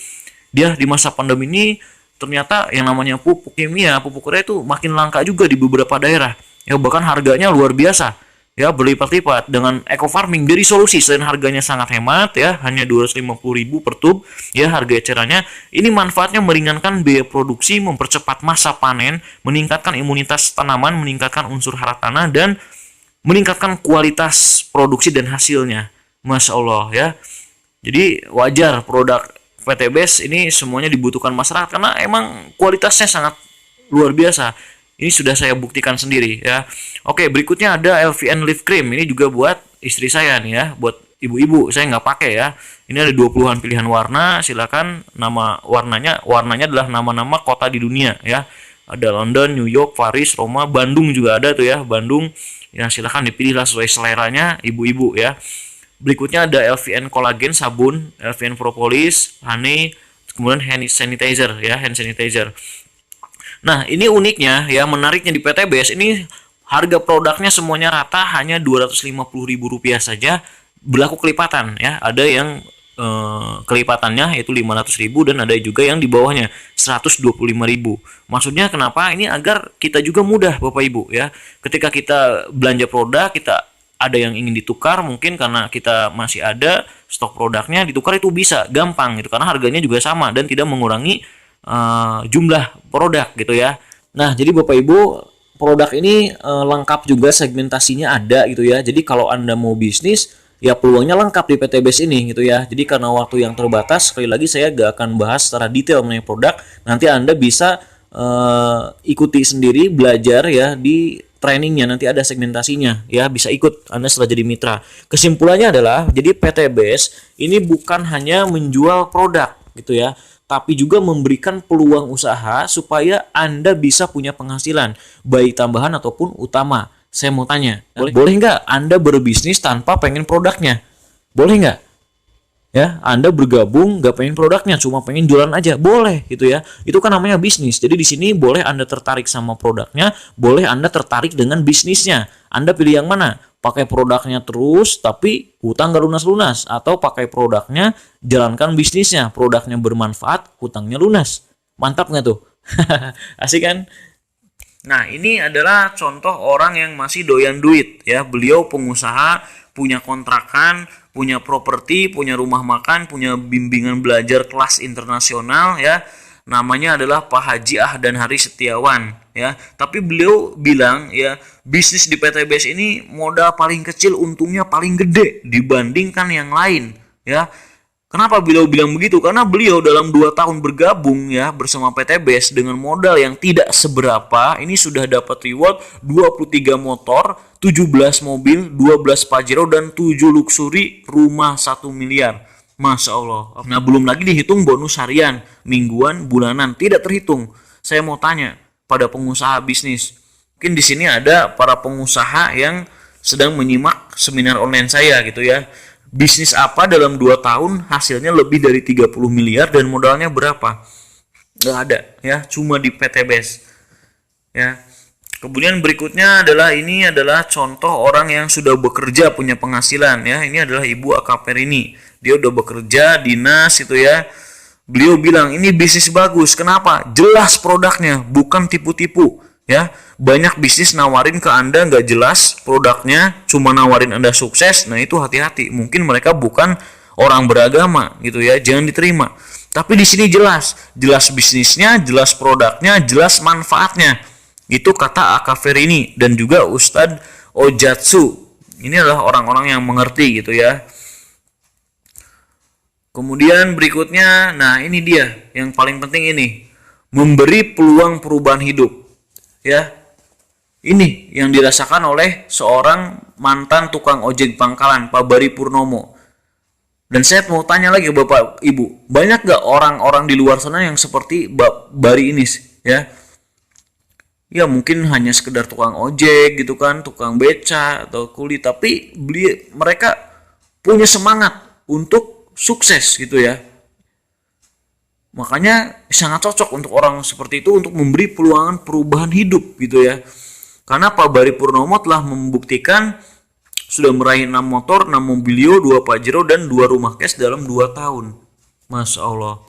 Dia di masa pandemi ini ternyata yang namanya pupuk kimia, pupuk urea itu makin langka juga di beberapa daerah. Ya, bahkan harganya luar biasa. Ya, berlipat-lipat. Dengan eco farming jadi solusi, selain harganya sangat hemat ya, hanya 250.000 per tub ya harga ecerannya. Ini manfaatnya meringankan biaya produksi, mempercepat masa panen, meningkatkan imunitas tanaman, meningkatkan unsur hara tanah, dan meningkatkan kualitas produksi dan hasilnya. Masya Allah ya. Jadi wajar produk PTBS ini semuanya dibutuhkan masyarakat karena emang kualitasnya sangat luar biasa. Ini sudah saya buktikan sendiri ya. Oke, berikutnya ada LVN Lift Cream. Ini juga buat istri saya nih ya, buat ibu-ibu. Saya nggak pakai ya. Ini ada 20-an pilihan warna. Silakan, nama warnanya adalah nama-nama kota di dunia ya. Ada London, New York, Paris, Roma, Bandung juga ada tuh ya, Bandung. Ya silakan dipilihlah sesuai seleranya ibu-ibu ya. Berikutnya ada LVN Collagen sabun, LVN Propolis, Honey, kemudian hand sanitizer ya, hand sanitizer. Nah, ini uniknya ya, menariknya di PTBS ini harga produknya semuanya rata hanya Rp250.000 saja, berlaku kelipatan ya. Ada yang kelipatannya yaitu 500.000 dan ada juga yang di bawahnya 125.000. Maksudnya kenapa? Ini agar kita juga mudah Bapak Ibu ya. Ketika kita belanja produk, kita ada yang ingin ditukar, mungkin karena kita masih ada stok produknya, ditukar itu bisa gampang gitu karena harganya juga sama dan tidak mengurangi jumlah produk gitu ya. Nah, jadi Bapak Ibu, produk ini lengkap juga, segmentasinya ada gitu ya. Jadi kalau Anda mau bisnis, ya peluangnya lengkap di PTBS ini gitu ya. Jadi karena waktu yang terbatas, sekali lagi saya gak akan bahas secara detail mengenai produk. Nanti Anda bisa ikuti sendiri, belajar ya di trainingnya, nanti ada segmentasinya ya, bisa ikut Anda setelah jadi mitra. Kesimpulannya adalah, jadi PTBS ini bukan hanya menjual produk gitu ya, tapi juga memberikan peluang usaha supaya Anda bisa punya penghasilan, baik tambahan ataupun utama. Saya mau tanya, boleh nggak Anda berbisnis tanpa pengen produknya? Boleh nggak? Ya, Anda bergabung nggak pengen produknya, cuma pengen jualan aja, boleh gitu ya. Itu kan namanya bisnis. Jadi di sini boleh Anda tertarik sama produknya, boleh Anda tertarik dengan bisnisnya. Anda pilih yang mana? Pakai produknya terus tapi hutang nggak lunas-lunas, atau pakai produknya jalankan bisnisnya, produknya bermanfaat, hutangnya lunas. Mantap nggak tuh? Asik kan? Nah, ini adalah contoh orang yang masih doyan duit ya. Beliau pengusaha, punya kontrakan, punya properti, punya rumah makan, punya bimbingan belajar kelas internasional ya. Namanya adalah Pak Haji Ahdan Hari Setiawan ya. Tapi beliau bilang ya, bisnis di PTBS ini modal paling kecil, untungnya paling gede dibandingkan yang lain ya. Kenapa beliau bilang begitu? Karena beliau dalam 2 tahun bergabung ya bersama PTBS dengan modal yang tidak seberapa, ini sudah dapat reward 23 motor, 17 mobil, 12 Pajero, dan 7 luxury rumah 1 miliar. Masya Allah. Nah, belum lagi dihitung bonus harian, mingguan, bulanan, tidak terhitung. Saya mau tanya pada pengusaha bisnis. Mungkin di sini ada para pengusaha yang sedang menyimak seminar online saya gitu ya. Bisnis apa dalam 2 tahun hasilnya lebih dari 30 miliar dan modalnya berapa? Nggak ada ya, cuma di PTBS ya. Kemudian berikutnya adalah contoh orang yang sudah bekerja punya penghasilan ya. Ini adalah Ibu Akaper ini. Dia udah bekerja dinas itu ya. Beliau bilang ini bisnis bagus. Kenapa? Jelas produknya, bukan tipu-tipu ya. Banyak bisnis nawarin ke Anda nggak jelas produknya, cuma nawarin Anda sukses. Nah itu hati-hati. Mungkin mereka bukan orang beragama gitu ya. Jangan diterima. Tapi di sini jelas bisnisnya, jelas produknya, jelas manfaatnya. Itu kata Akaverini dan juga Ustadz Ojatsu. Ini adalah orang-orang yang mengerti gitu ya. Kemudian berikutnya, nah ini dia yang paling penting ini, memberi peluang perubahan hidup. Ya. Ini yang dirasakan oleh seorang mantan tukang ojek pangkalan, Pak Bari Purnomo. Dan saya mau tanya lagi Bapak Ibu, banyak gak orang-orang di luar sana yang seperti Bari ini ya? Ya mungkin hanya sekedar tukang ojek gitu kan, tukang beca atau kuli, tapi mereka punya semangat untuk sukses gitu ya. Makanya sangat cocok untuk orang seperti itu untuk memberi perubahan hidup gitu ya. Karena Pak Bari Purnomo telah membuktikan sudah meraih 6 motor, 6 mobilio, 2 Pajero dan 2 rumah cash dalam 2 tahun. Masya Allah.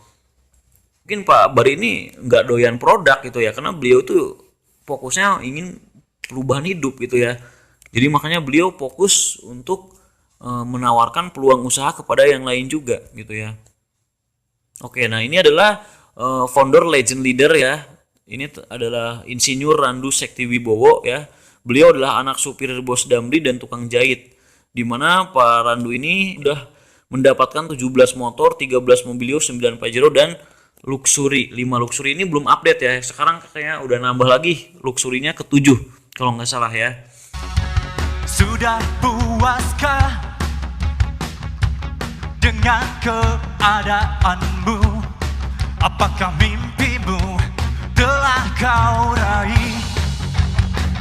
Mungkin Pak Bari ini nggak doyan produk gitu ya, karena beliau tuh fokusnya ingin perubahan hidup gitu ya. Jadi makanya beliau fokus untuk menawarkan peluang usaha kepada yang lain juga gitu ya. Oke, nah ini adalah founder legend leader ya. Ini adalah Insinyur Randu Sektiwibowo ya. Beliau adalah anak supir bos Damri dan tukang jahit. Di mana Pak Randu ini udah mendapatkan 17 motor, 13 mobilio, 9 Pajero dan Luxury. 5 Luxury ini belum update ya. Sekarang kayaknya udah nambah lagi Luxury-nya ke-7 kalau nggak salah ya. Sudah puaskah dengan keadaanmu? Apakah mimpimu telah kau raih?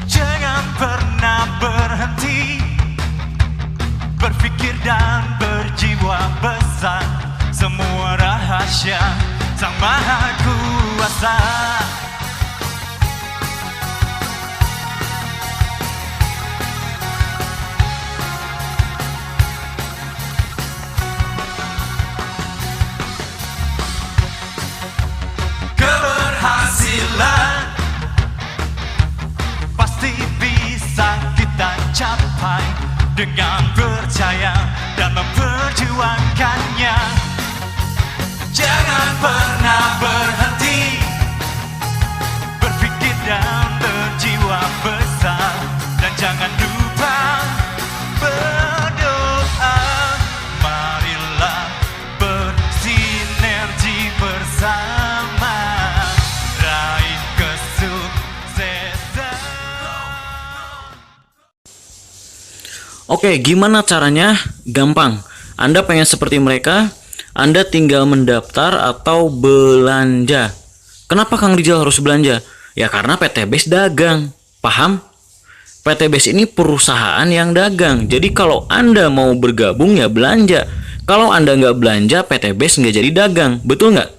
Jangan pernah berhenti berpikir dan berjiwa besar. Semua rahasia Sang Maha Kuasa. Keberhasilan pasti bisa kita capai dengan percaya dan memperjuangkannya. Jangan pernah berhenti berpikir dan berjiwa besar, dan jangan lupa berdoa. Marilah bersinergi bersama raih kesuksesan. Oke, gimana caranya? Gampang. Anda pengen seperti mereka, Anda tinggal mendaftar atau belanja. Kenapa Kang Rijal harus belanja? Ya karena PT BES dagang. Paham? PT BES ini perusahaan yang dagang. Jadi kalau Anda mau bergabung ya belanja. Kalau Anda nggak belanja, PT BES nggak jadi dagang. Betul nggak?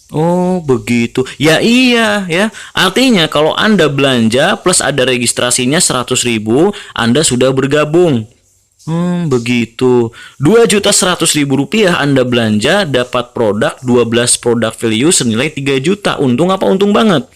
Oh begitu. Ya iya ya. Artinya kalau Anda belanja plus ada registrasinya 100.000, Anda sudah bergabung. Begitu. 2.100.000 rupiah Anda belanja, dapat produk 12 produk value senilai 3 juta. Untung apa untung banget?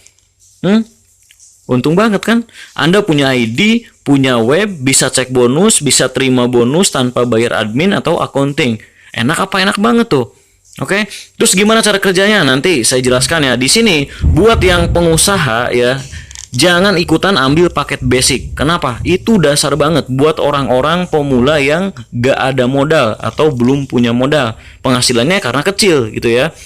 Untung banget kan? Anda punya ID, punya web, bisa cek bonus, bisa terima bonus tanpa bayar admin atau accounting. Enak apa enak banget tuh. Oke. Terus gimana cara kerjanya? Nanti saya jelaskan ya. Di sini buat yang pengusaha ya, jangan ikutan ambil paket basic. Kenapa? Itu dasar banget buat orang-orang pemula yang gak ada modal atau belum punya modal. Penghasilannya karena kecil gitu ya.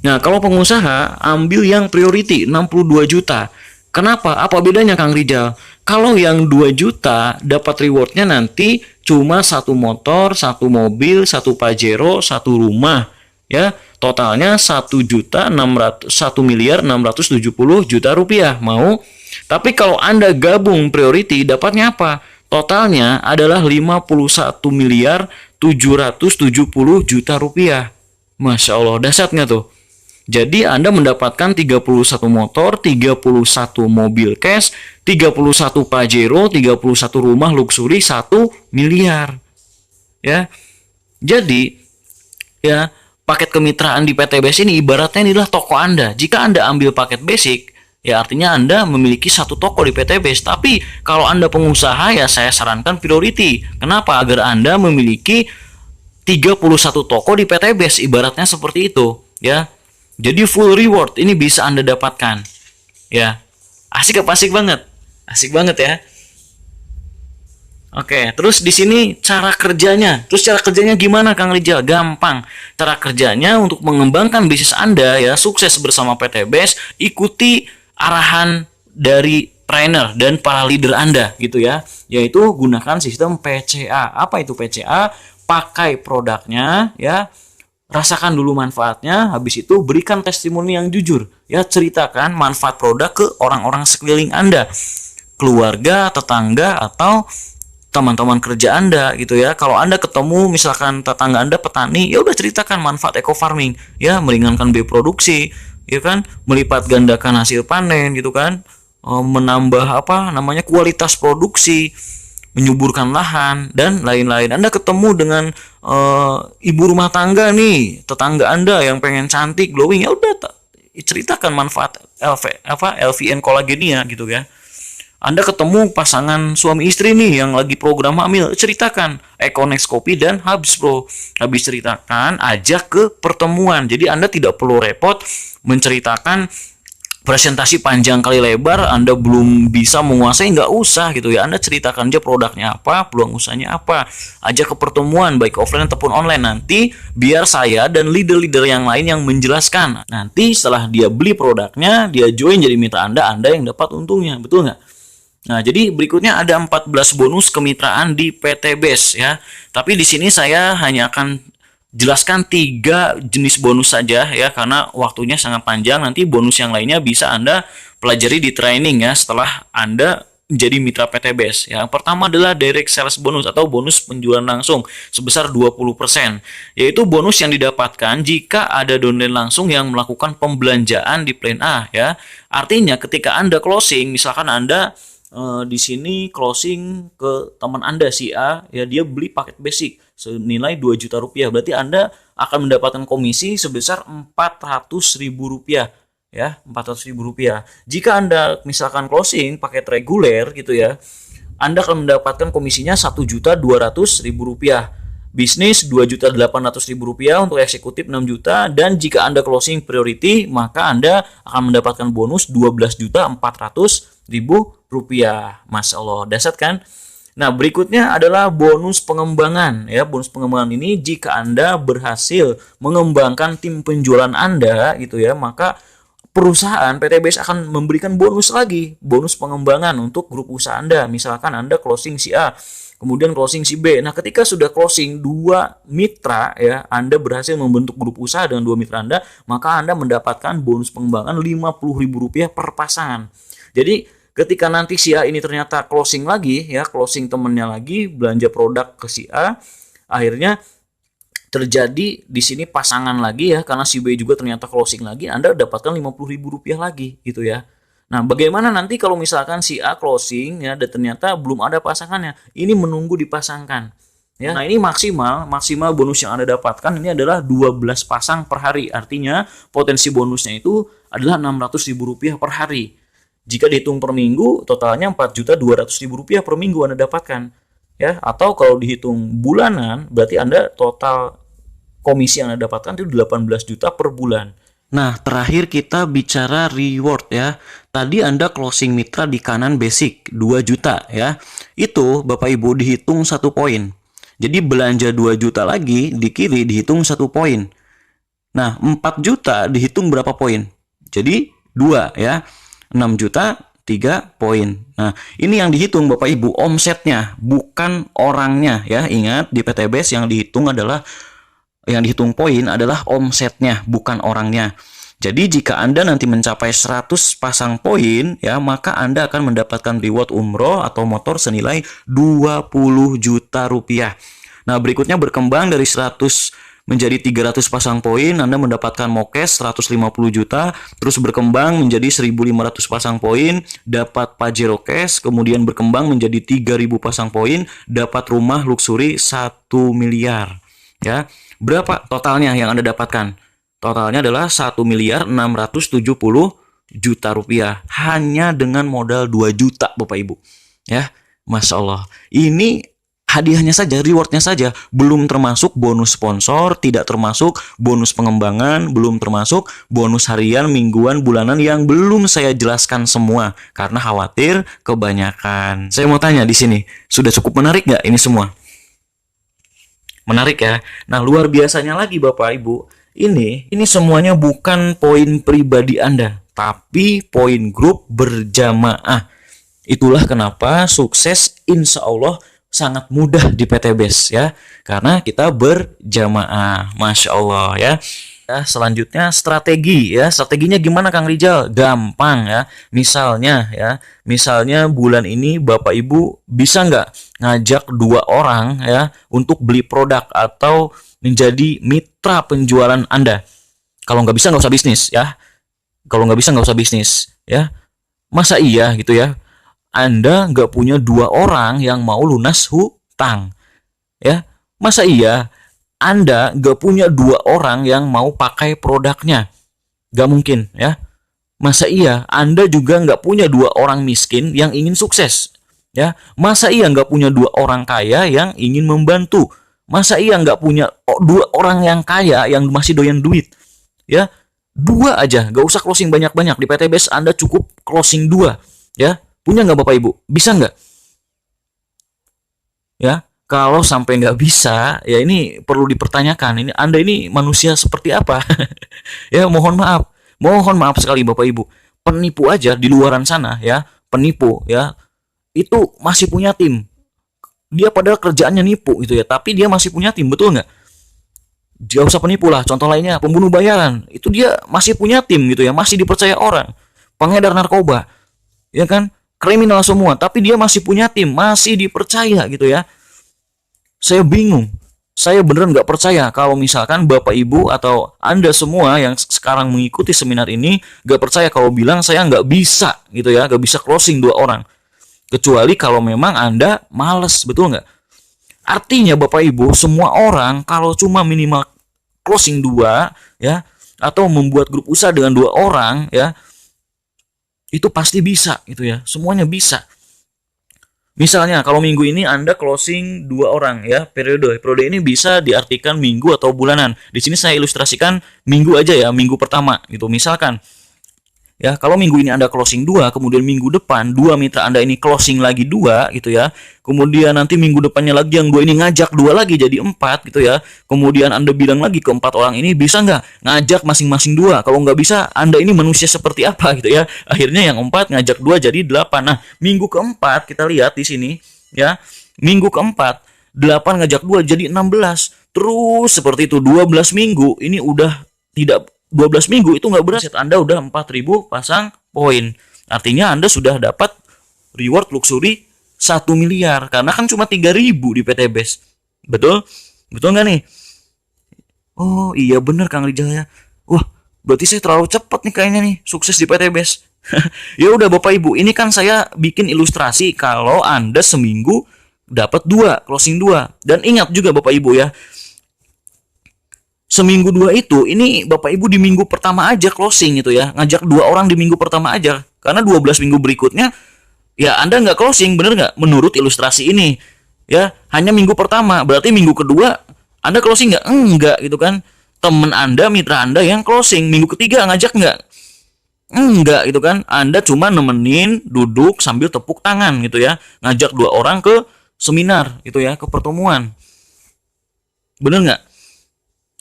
Nah, kalau pengusaha ambil yang priority 62 juta. Kenapa? Apa bedanya Kang Rijal? Kalau yang 2 juta dapat rewardnya nanti cuma 1 motor, 1 mobil, 1 Pajero, 1 rumah. Ya, totalnya 1.670.000 rupiah. Mau? Tapi kalau Anda gabung priority dapatnya apa? Totalnya adalah 51.770.000 rupiah. Masya Allah, dahsyat nggak tuh? Jadi Anda mendapatkan 31 motor, 31 mobil cash, 31 Pajero, 31 rumah luxury, 1 miliar. Ya. Jadi ya, paket kemitraan di PTBS ini ibaratnya inilah toko Anda. Jika Anda ambil paket basic, ya artinya Anda memiliki satu toko di PTBS. Tapi kalau Anda pengusaha, ya saya sarankan priority. Kenapa? Agar Anda memiliki 31 toko di PTBS, ibaratnya seperti itu, ya. Jadi full reward ini bisa Anda dapatkan. Ya. Asik apa asik banget? Asik banget ya. Oke, terus di sini cara kerjanya. Terus cara kerjanya gimana Kang Rijal? Gampang. Cara kerjanya untuk mengembangkan bisnis Anda ya, sukses bersama PTBS, ikuti arahan dari trainer dan para leader Anda gitu ya. Yaitu gunakan sistem PCA. Apa itu PCA? Pakai produknya ya. Rasakan dulu manfaatnya, habis itu berikan testimoni yang jujur. Ya, ceritakan manfaat produk ke orang-orang sekeliling Anda. Keluarga, tetangga, atau teman-teman kerja Anda gitu ya. Kalau Anda ketemu misalkan tetangga Anda petani, ya udah ceritakan manfaat eco farming, ya, meringankan biaya produksi, ya kan, melipat gandakan hasil panen gitu kan, menambah kualitas produksi, menyuburkan lahan dan lain-lain. Anda ketemu dengan ibu rumah tangga nih, tetangga Anda yang pengen cantik, glowing, ya udah ceritakan manfaat LVN kolagenia gitu ya. Anda ketemu pasangan suami istri nih yang lagi program hamil, ceritakan Econex Kopi dan Habis Pro. Habis ceritakan, ajak ke pertemuan. Jadi Anda tidak perlu repot menceritakan presentasi panjang kali lebar, Anda belum bisa menguasai, nggak usah gitu ya. Anda ceritakan aja produknya apa, peluang usahanya apa, ajak ke pertemuan baik offline ataupun online. Nanti biar saya dan leader-leader yang lain yang menjelaskan. Nanti setelah dia beli produknya, dia join jadi mitra Anda yang dapat untungnya, betul nggak? Nah, jadi berikutnya ada 14 bonus kemitraan di PTBS ya. Tapi di sini saya hanya akan jelaskan 3 jenis bonus saja ya, karena waktunya sangat panjang. Nanti bonus yang lainnya bisa Anda pelajari di training ya setelah Anda menjadi mitra PTBS. Yang pertama adalah direct sales bonus atau bonus penjualan langsung sebesar 20%, yaitu bonus yang didapatkan jika ada downline langsung yang melakukan pembelanjaan di plan A ya. Artinya ketika Anda closing, misalkan Anda di sini closing ke teman Anda si A ya, dia beli paket basic senilai 2 juta rupiah, berarti Anda akan mendapatkan komisi sebesar 400 ribu rupiah ya, 400 ribu rupiah. Jika Anda misalkan closing paket reguler gitu ya, Anda akan mendapatkan komisinya 1.200.000 rupiah. Bisnis 2.800.000 rupiah, untuk eksekutif 6 juta, dan jika Anda closing priority maka Anda akan mendapatkan bonus 12.400.000 rupiah. Masya Allah, dahsyat kan? Nah, berikutnya adalah bonus pengembangan ya. Bonus pengembangan ini jika Anda berhasil mengembangkan tim penjualan Anda gitu ya, maka perusahaan PTBS akan memberikan bonus lagi, bonus pengembangan untuk grup usaha Anda. Misalkan Anda closing si A, kemudian closing si B. Nah, ketika sudah closing 2 mitra ya, Anda berhasil membentuk grup usaha dengan 2 mitra Anda, maka Anda mendapatkan bonus pengembangan Rp50.000 per pasangan. Jadi ketika nanti si A ini ternyata closing lagi ya, closing temennya lagi, belanja produk ke si A, akhirnya terjadi di sini pasangan lagi ya, karena si B juga ternyata closing lagi, Anda dapatkan Rp50.000 lagi gitu ya. Nah, bagaimana nanti kalau misalkan si A closing ya dan ternyata belum ada pasangannya, ini menunggu dipasangkan ya. Nah, ini maksimal bonus yang Anda dapatkan ini adalah 12 pasang per hari. Artinya potensi bonusnya itu adalah Rp600.000 per hari. Jika dihitung per minggu, totalnya Rp4.200.000 per minggu Anda dapatkan ya. Atau kalau dihitung bulanan, berarti Anda total komisi yang Anda dapatkan itu 18 juta per bulan. Nah, terakhir kita bicara reward ya. Tadi Anda closing mitra di kanan basic 2 juta ya. Itu Bapak Ibu dihitung 1 poin. Jadi belanja 2 juta lagi di kiri dihitung 1 poin. Nah, 4 juta dihitung berapa poin? Jadi 2 ya. 6 juta 3 poin. Nah, ini yang dihitung Bapak Ibu omsetnya, bukan orangnya ya. Ingat, di PTBS yang dihitung poin adalah omsetnya, bukan orangnya. Jadi jika Anda nanti mencapai 100 pasang poin ya, maka Anda akan mendapatkan reward umroh atau motor senilai 20 juta rupiah. Nah, berikutnya berkembang dari 100 menjadi 300 pasang poin, Anda mendapatkan mokes 150 juta, terus berkembang menjadi 1.500 pasang poin, dapat Pajero cash, kemudian berkembang menjadi 3.000 pasang poin, dapat rumah luxury 1 miliar. Ya, berapa totalnya yang Anda dapatkan? Totalnya adalah 1.670 juta rupiah hanya dengan modal 2 juta Bapak Ibu. Ya, Masya Allah. Ini hadiahnya saja, rewardnya saja, belum termasuk bonus sponsor, tidak termasuk bonus pengembangan, belum termasuk bonus harian, mingguan, bulanan yang belum saya jelaskan semua karena khawatir kebanyakan. Saya mau tanya di sini, sudah cukup menarik nggak ini semua? Menarik ya. Nah, luar biasanya lagi Bapak Ibu, ini semuanya bukan poin pribadi Anda, tapi poin grup berjamaah. Itulah kenapa sukses insya Allah sangat mudah di PT BES ya, karena kita berjamaah. Masya Allah ya. Selanjutnya strategi ya. Strateginya gimana Kang Rijal? Gampang ya. Misalnya bulan ini Bapak Ibu bisa nggak ngajak 2 orang ya untuk beli produk atau menjadi mitra penjualan Anda. Kalau nggak bisa nggak usah bisnis ya. Kalau nggak bisa nggak usah bisnis ya. Masa iya gitu ya? Anda nggak punya 2 orang yang mau lunas hutang ya. Masa iya Anda nggak punya 2 orang yang mau pakai produknya? Nggak mungkin ya. Masa iya Anda juga nggak punya 2 orang miskin yang ingin sukses ya. Masa iya nggak punya 2 orang kaya yang ingin membantu? Masa iya nggak punya 2 orang yang kaya yang masih doyan duit ya? 2 aja, nggak usah closing banyak-banyak. Di PT BES Anda cukup closing 2 ya. Punya nggak Bapak Ibu? Bisa nggak? Ya, kalau sampai nggak bisa, ya ini perlu dipertanyakan. Ini Anda ini manusia seperti apa? Ya, mohon maaf sekali Bapak Ibu. Penipu aja di luaran sana ya, penipu ya, itu masih punya tim. Dia padahal kerjaannya nipu gitu ya, tapi dia masih punya tim, betul nggak? Gak usah penipu lah. Contoh lainnya pembunuh bayaran, itu dia masih punya tim gitu ya, masih dipercaya orang. Pengedar narkoba, ya kan? Kriminal semua, tapi dia masih punya tim, masih dipercaya gitu ya. Saya bingung, saya beneran nggak percaya kalau misalkan Bapak Ibu atau Anda semua yang sekarang mengikuti seminar ini nggak percaya kalau bilang saya nggak bisa gitu ya, nggak bisa closing 2 orang. Kecuali kalau memang Anda males, betul nggak? Artinya Bapak Ibu, semua orang kalau cuma minimal closing 2 ya, atau membuat grup usaha dengan 2 orang ya, itu pasti bisa gitu ya, semuanya bisa. Misalnya kalau minggu ini Anda closing 2 orang ya, periode ini bisa diartikan minggu atau bulanan. Di sini saya ilustrasikan minggu aja ya, minggu pertama gitu. Misalkan ya, kalau minggu ini Anda closing 2, kemudian minggu depan 2 mitra Anda ini closing lagi 2 gitu ya. Kemudian nanti minggu depannya lagi yang 2 ini ngajak 2 lagi jadi 4 gitu ya. Kemudian Anda bilang lagi ke 4 orang ini, bisa nggak ngajak masing-masing 2? Kalau nggak bisa, Anda ini manusia seperti apa gitu ya. Akhirnya yang 4 ngajak 2 jadi 8. Nah, minggu keempat kita lihat di sini ya. Minggu keempat 8 ngajak 2 jadi 16. Terus seperti itu 12 minggu ini udah tidak 12 minggu itu nggak berat, Anda udah 4.000 pasang poin. Artinya Anda sudah dapat reward luxury 1 miliar. Karena kan cuma 3.000 di PT BES. Betul? Betul nggak nih? Oh iya bener Kang Rijal ya. Wah, berarti saya terlalu cepat nih kayaknya nih sukses di PT BES. Ya udah Bapak Ibu, ini kan saya bikin ilustrasi kalau Anda seminggu dapat 2, closing 2. Dan ingat juga Bapak Ibu ya, seminggu 2 itu, ini Bapak Ibu di minggu pertama aja closing gitu ya. Ngajak 2 orang di minggu pertama aja. Karena 12 minggu berikutnya, ya Anda nggak closing, bener nggak? Menurut ilustrasi ini. Ya, hanya minggu pertama. Berarti minggu kedua, Anda closing nggak? Enggak gitu kan. Temen Anda, mitra Anda yang closing. Minggu ketiga ngajak nggak? Enggak gitu kan. Anda cuma nemenin, duduk sambil tepuk tangan gitu ya. Ngajak 2 orang ke seminar gitu ya, ke pertemuan. Bener nggak?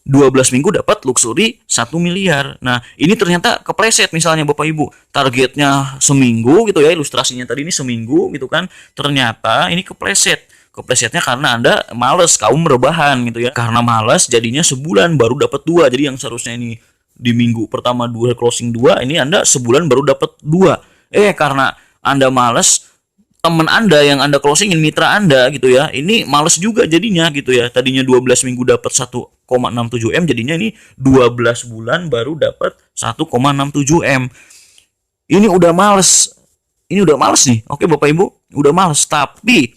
12 minggu dapat luxury 1 miliar. Nah, ini ternyata kepleset misalnya Bapak Ibu. Targetnya seminggu gitu ya, ilustrasinya tadi ini seminggu gitu kan. Ternyata ini kepleset. Keplesetnya karena Anda males, kaum rebahan gitu ya. Karena males jadinya sebulan baru dapat 2. Jadi yang seharusnya ini di minggu pertama 2 closing 2, ini Anda sebulan baru dapat 2. Karena Anda males teman Anda yang Anda closingin, mitra Anda gitu ya, ini males juga jadinya gitu ya. Tadinya 12 minggu dapat 1,67 M, jadinya ini 12 bulan baru dapat 1,67 M. Ini udah males. Ini udah males nih. Oke Bapak Ibu, udah males. Tapi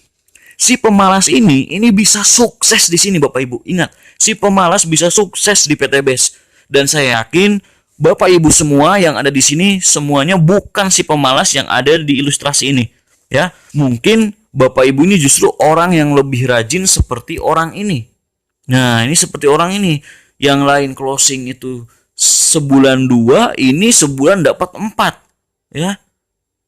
si pemalas ini bisa sukses di sini Bapak Ibu. Ingat, si pemalas bisa sukses di PTBS. Dan saya yakin Bapak Ibu semua yang ada di sini semuanya bukan si pemalas yang ada di ilustrasi ini. Ya, mungkin Bapak Ibu ini justru orang yang lebih rajin seperti orang ini. Nah, ini seperti orang ini. Yang lain closing itu sebulan 2, ini sebulan dapat 4. Ya,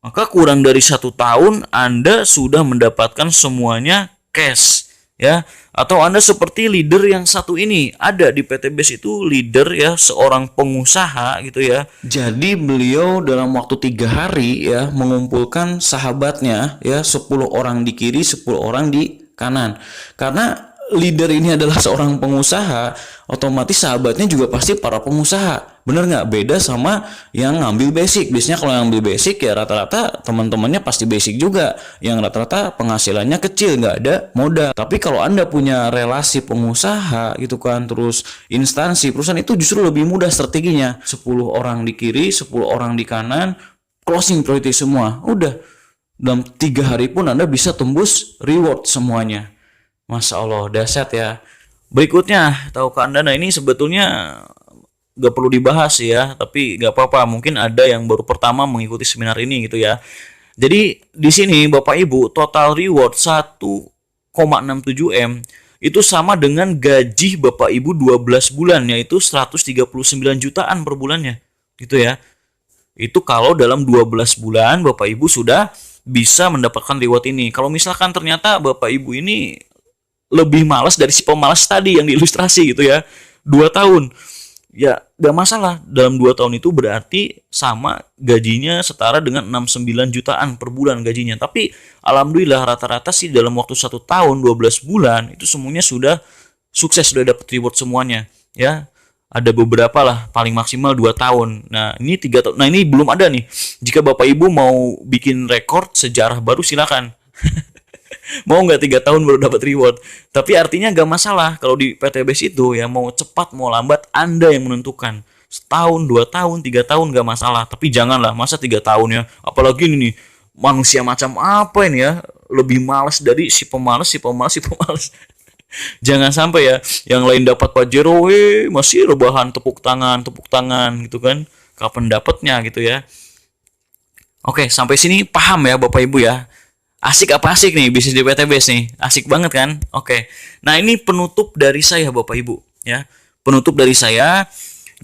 maka kurang dari 1 tahun Anda sudah mendapatkan semuanya cash. Ya, atau Anda seperti leader yang satu ini, ada di PTBS itu leader ya, seorang pengusaha gitu ya. Jadi beliau dalam waktu 3 hari ya mengumpulkan sahabatnya ya, 10 orang di kiri, 10 orang di kanan. Karena leader ini adalah seorang pengusaha, otomatis sahabatnya juga pasti para pengusaha. Bener nggak? Beda sama yang ngambil basic. Biasanya kalau yang ngambil basic ya rata-rata teman-temannya pasti basic juga. Yang rata-rata penghasilannya kecil, nggak ada modal. Tapi kalau Anda punya relasi pengusaha gitu kan, terus instansi, perusahaan, itu justru lebih mudah strateginya. 10 orang di kiri, 10 orang di kanan, closing priority semua. Udah, dalam 3 hari pun Anda bisa tembus reward semuanya. Masya Allah, dahsyat ya. Berikutnya, tahukah Anda, nah ini sebetulnya gak perlu dibahas ya, tapi gak apa-apa, mungkin ada yang baru pertama mengikuti seminar ini gitu ya. Jadi di sini Bapak Ibu, total reward 1,67 M itu sama dengan gaji Bapak Ibu 12 bulan, yaitu 139 jutaan per bulannya gitu ya. Itu kalau dalam 12 bulan Bapak Ibu sudah bisa mendapatkan reward ini. Kalau misalkan ternyata Bapak Ibu ini lebih malas dari si pemalas tadi yang diilustrasi gitu ya, 2 tahun, ya gak masalah. Dalam 2 tahun itu berarti sama gajinya setara dengan 69 jutaan per bulan gajinya. Tapi alhamdulillah rata-rata sih dalam waktu 1 tahun 12 bulan itu semuanya sudah sukses, sudah dapat reward semuanya ya. Ada beberapa lah, paling maksimal 2 tahun. Nah ini 3 tahun. Nah ini belum ada nih. Jika Bapak Ibu mau bikin rekor sejarah baru silakan. Mau nggak 3 tahun baru dapat reward. Tapi artinya nggak masalah kalau di PTBS itu ya, mau cepat mau lambat Anda yang menentukan. Setahun, 2 tahun, 3 tahun nggak masalah. Tapi janganlah masa 3 tahun ya. Apalagi ini nih, manusia macam apa ini ya, lebih malas dari si pemalas. Jangan sampai ya yang lain dapat Pajero, masih rebahan tepuk tangan gitu kan. Kapan dapatnya gitu ya. Oke, sampai sini paham ya Bapak Ibu ya. Asik apa asik nih bisnis di PTBS nih? Asik banget kan? Oke. Nah, ini penutup dari saya Bapak Ibu ya. Penutup dari saya.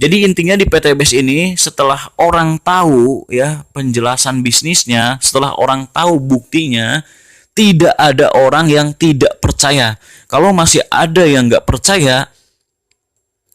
Jadi intinya di PTBS ini, setelah orang tahu ya penjelasan bisnisnya, setelah orang tahu buktinya, tidak ada orang yang tidak percaya. Kalau masih ada yang nggak percaya,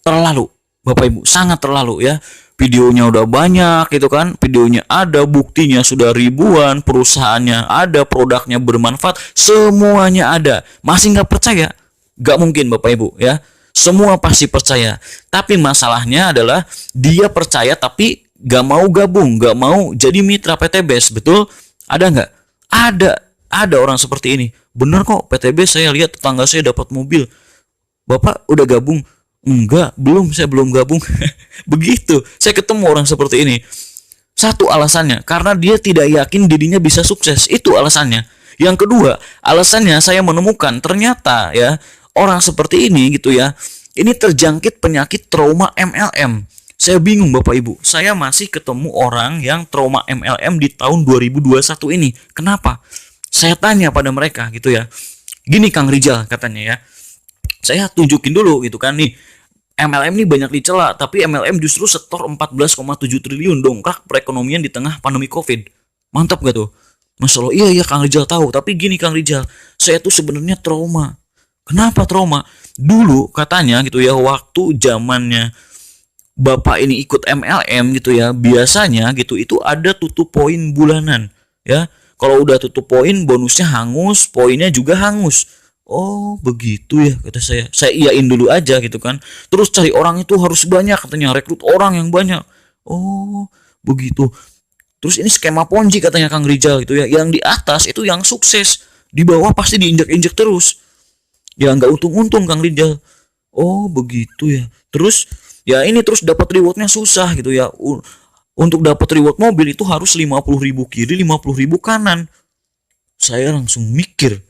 terlalu Bapak Ibu, sangat terlalu ya. Videonya udah banyak gitu kan, videonya ada, buktinya sudah ribuan, perusahaannya ada, produknya bermanfaat, semuanya ada, masih nggak percaya? Nggak mungkin Bapak Ibu ya, semua pasti percaya. Tapi masalahnya adalah dia percaya tapi nggak mau gabung, nggak mau jadi mitra PTBS. Betul? Ada nggak? Ada orang seperti ini. Bener kok, PTBS saya lihat tetangga saya dapat mobil. Bapak udah gabung? Enggak, belum, saya belum gabung. Begitu, saya ketemu orang seperti ini. Satu alasannya, karena dia tidak yakin dirinya bisa sukses. Itu alasannya. Yang kedua, alasannya saya menemukan ternyata ya, orang seperti ini gitu ya, ini terjangkit penyakit trauma MLM. Saya bingung Bapak Ibu, saya masih ketemu orang yang trauma MLM di tahun 2021 ini. Kenapa? Saya tanya pada mereka gitu ya. Gini Kang Rijal katanya ya, saya tunjukin dulu gitu kan nih, MLM ini banyak dicela, tapi MLM justru setor 14,7 triliun dongkrak perekonomian di tengah pandemi Covid. Mantap gak tuh? Masya Allah, iya Kang Rijal tahu. Tapi gini Kang Rijal, saya tuh sebenarnya trauma. Kenapa trauma? Dulu katanya gitu ya, waktu zamannya Bapak ini ikut MLM gitu ya, biasanya gitu itu ada tutup poin bulanan ya. Kalau udah tutup poin, bonusnya hangus, poinnya juga hangus. Oh begitu ya, kata saya iyain dulu aja gitu kan. Terus cari orang itu harus banyak, katanya rekrut orang yang banyak. Oh begitu. Terus ini skema Ponzi katanya Kang Rijal gitu ya. Yang di atas itu yang sukses, di bawah pasti diinjak-injak terus. Ya nggak untung-untung Kang Rijal. Oh begitu ya. Terus ya ini terus dapat rewardnya susah gitu ya. Untuk dapat reward mobil itu harus 50.000 kiri, 50.000 kanan. Saya langsung mikir.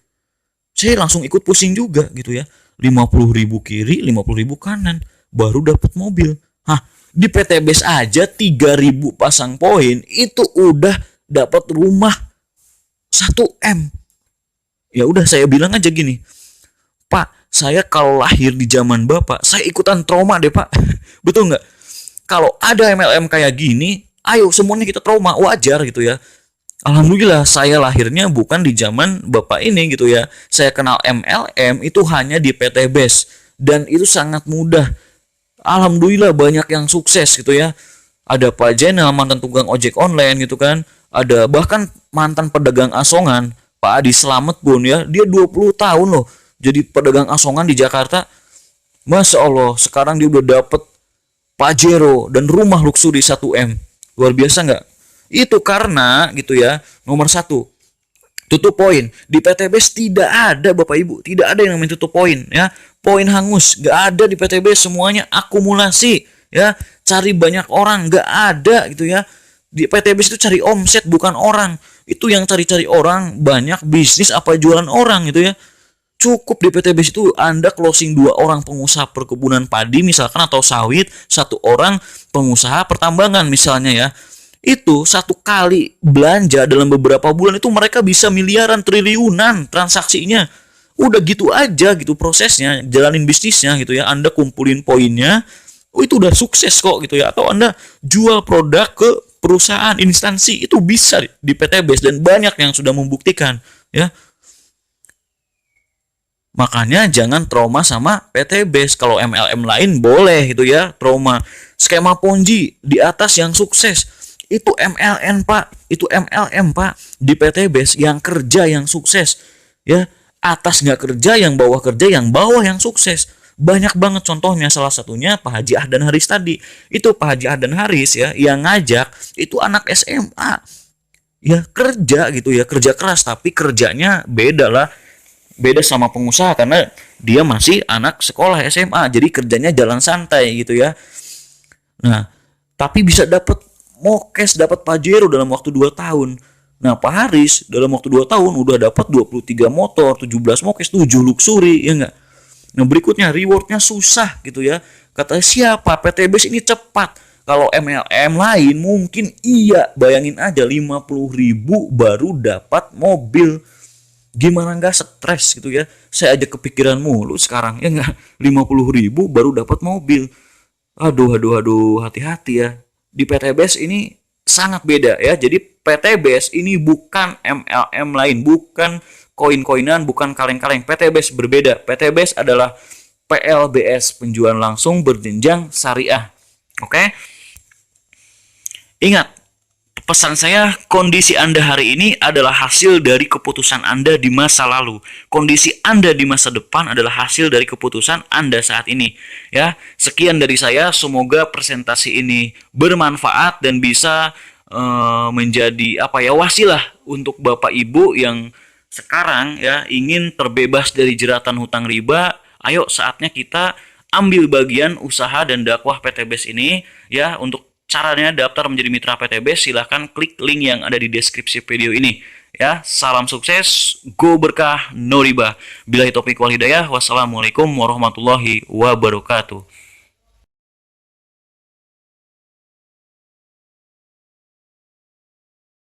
Saya langsung ikut pusing juga gitu ya. 50.000 kiri, 50.000 kanan. Baru dapat mobil. Hah, di PTBS aja 3.000 pasang poin itu udah dapat rumah 1 M. Ya udah saya bilang aja gini, Pak, saya kalau lahir di zaman Bapak, saya ikutan trauma deh Pak. Betul nggak? Kalau ada MLM kayak gini, ayo semuanya kita trauma, wajar gitu ya. Alhamdulillah saya lahirnya bukan di zaman Bapak ini gitu ya. Saya kenal MLM itu hanya di PTBS dan itu sangat mudah. Alhamdulillah banyak yang sukses gitu ya. Ada Pak Jenal mantan tukang ojek online gitu kan. Ada bahkan mantan pedagang asongan, Pak Adi Slamet pun ya. Dia 20 tahun loh jadi pedagang asongan di Jakarta. Masya Allah, sekarang dia udah dapet Pajero dan rumah luxury 1 M. Luar biasa nggak? Itu karena gitu ya, nomor satu, tutup poin. Di PTBS tidak ada Bapak Ibu, tidak ada yang namanya tutup poin ya. Poin hangus, nggak ada di PTBS, semuanya akumulasi ya. Cari banyak orang, nggak ada gitu ya. Di PTBS itu cari omset bukan orang. Itu yang cari-cari orang, banyak bisnis apa jualan orang gitu ya. Cukup di PTBS itu Anda closing 2 orang pengusaha perkebunan padi misalkan atau sawit, 1 orang pengusaha pertambangan misalnya ya. Itu 1 kali belanja dalam beberapa bulan itu mereka bisa miliaran, triliunan transaksinya. Udah gitu aja gitu prosesnya, jalanin bisnisnya gitu ya. Anda kumpulin poinnya, oh itu udah sukses kok gitu ya. Atau Anda jual produk ke perusahaan, instansi, itu bisa di PTBS dan banyak yang sudah membuktikan ya. Makanya jangan trauma sama PTBS. Kalau MLM lain boleh gitu ya, trauma. Skema Ponzi di atas yang sukses. Itu MLM Pak, itu MLM Pak. Di PTBS yang kerja yang sukses. Ya, atas nggak kerja, yang bawah kerja, yang bawah yang sukses. Banyak banget contohnya, salah satunya Pak Haji Ahdan Haris tadi. Itu Pak Haji Ahdan Haris ya, yang ngajak itu anak SMA. Ya kerja gitu ya, kerja keras tapi kerjanya beda lah. Beda sama pengusaha karena dia masih anak sekolah SMA, jadi kerjanya jalan santai gitu ya. Nah, tapi bisa dapat Mokes, dapat Pajero dalam waktu 2 tahun. Nah, Pak Haris dalam waktu 2 tahun udah dapat 23 motor, 17 Mokes, 7 luxury, ya enggak? Nah, berikutnya rewardnya susah gitu ya. Kata siapa? PTBS ini cepat. Kalau MLM lain mungkin iya, bayangin aja 50.000 baru dapat mobil. Gimana nggak stres gitu ya? Saya aja kepikiran mulu sekarang ya nggak, 50.000 baru dapat mobil. Aduh, hati-hati ya. Di PTBS ini sangat beda ya. Jadi PTBS ini bukan MLM lain, bukan koin-koinan, bukan kaleng-kaleng. PTBS berbeda. PTBS adalah PLBS, penjualan langsung berjenjang syariah. Oke? Ingat, pesan saya, kondisi Anda hari ini adalah hasil dari keputusan Anda di masa lalu. Kondisi Anda di masa depan adalah hasil dari keputusan Anda saat ini. Ya, sekian dari saya. Semoga presentasi ini bermanfaat dan bisa menjadi wasilah untuk Bapak Ibu yang sekarang ya ingin terbebas dari jeratan hutang riba. Ayo saatnya kita ambil bagian usaha dan dakwah PTBS ini ya. Untuk caranya daftar menjadi mitra PTBS, silahkan klik link yang ada di deskripsi video ini. Ya, salam sukses, go berkah, no riba. Billahi taufiq wal hidayah. Wassalamualaikum warahmatullahi wabarakatuh.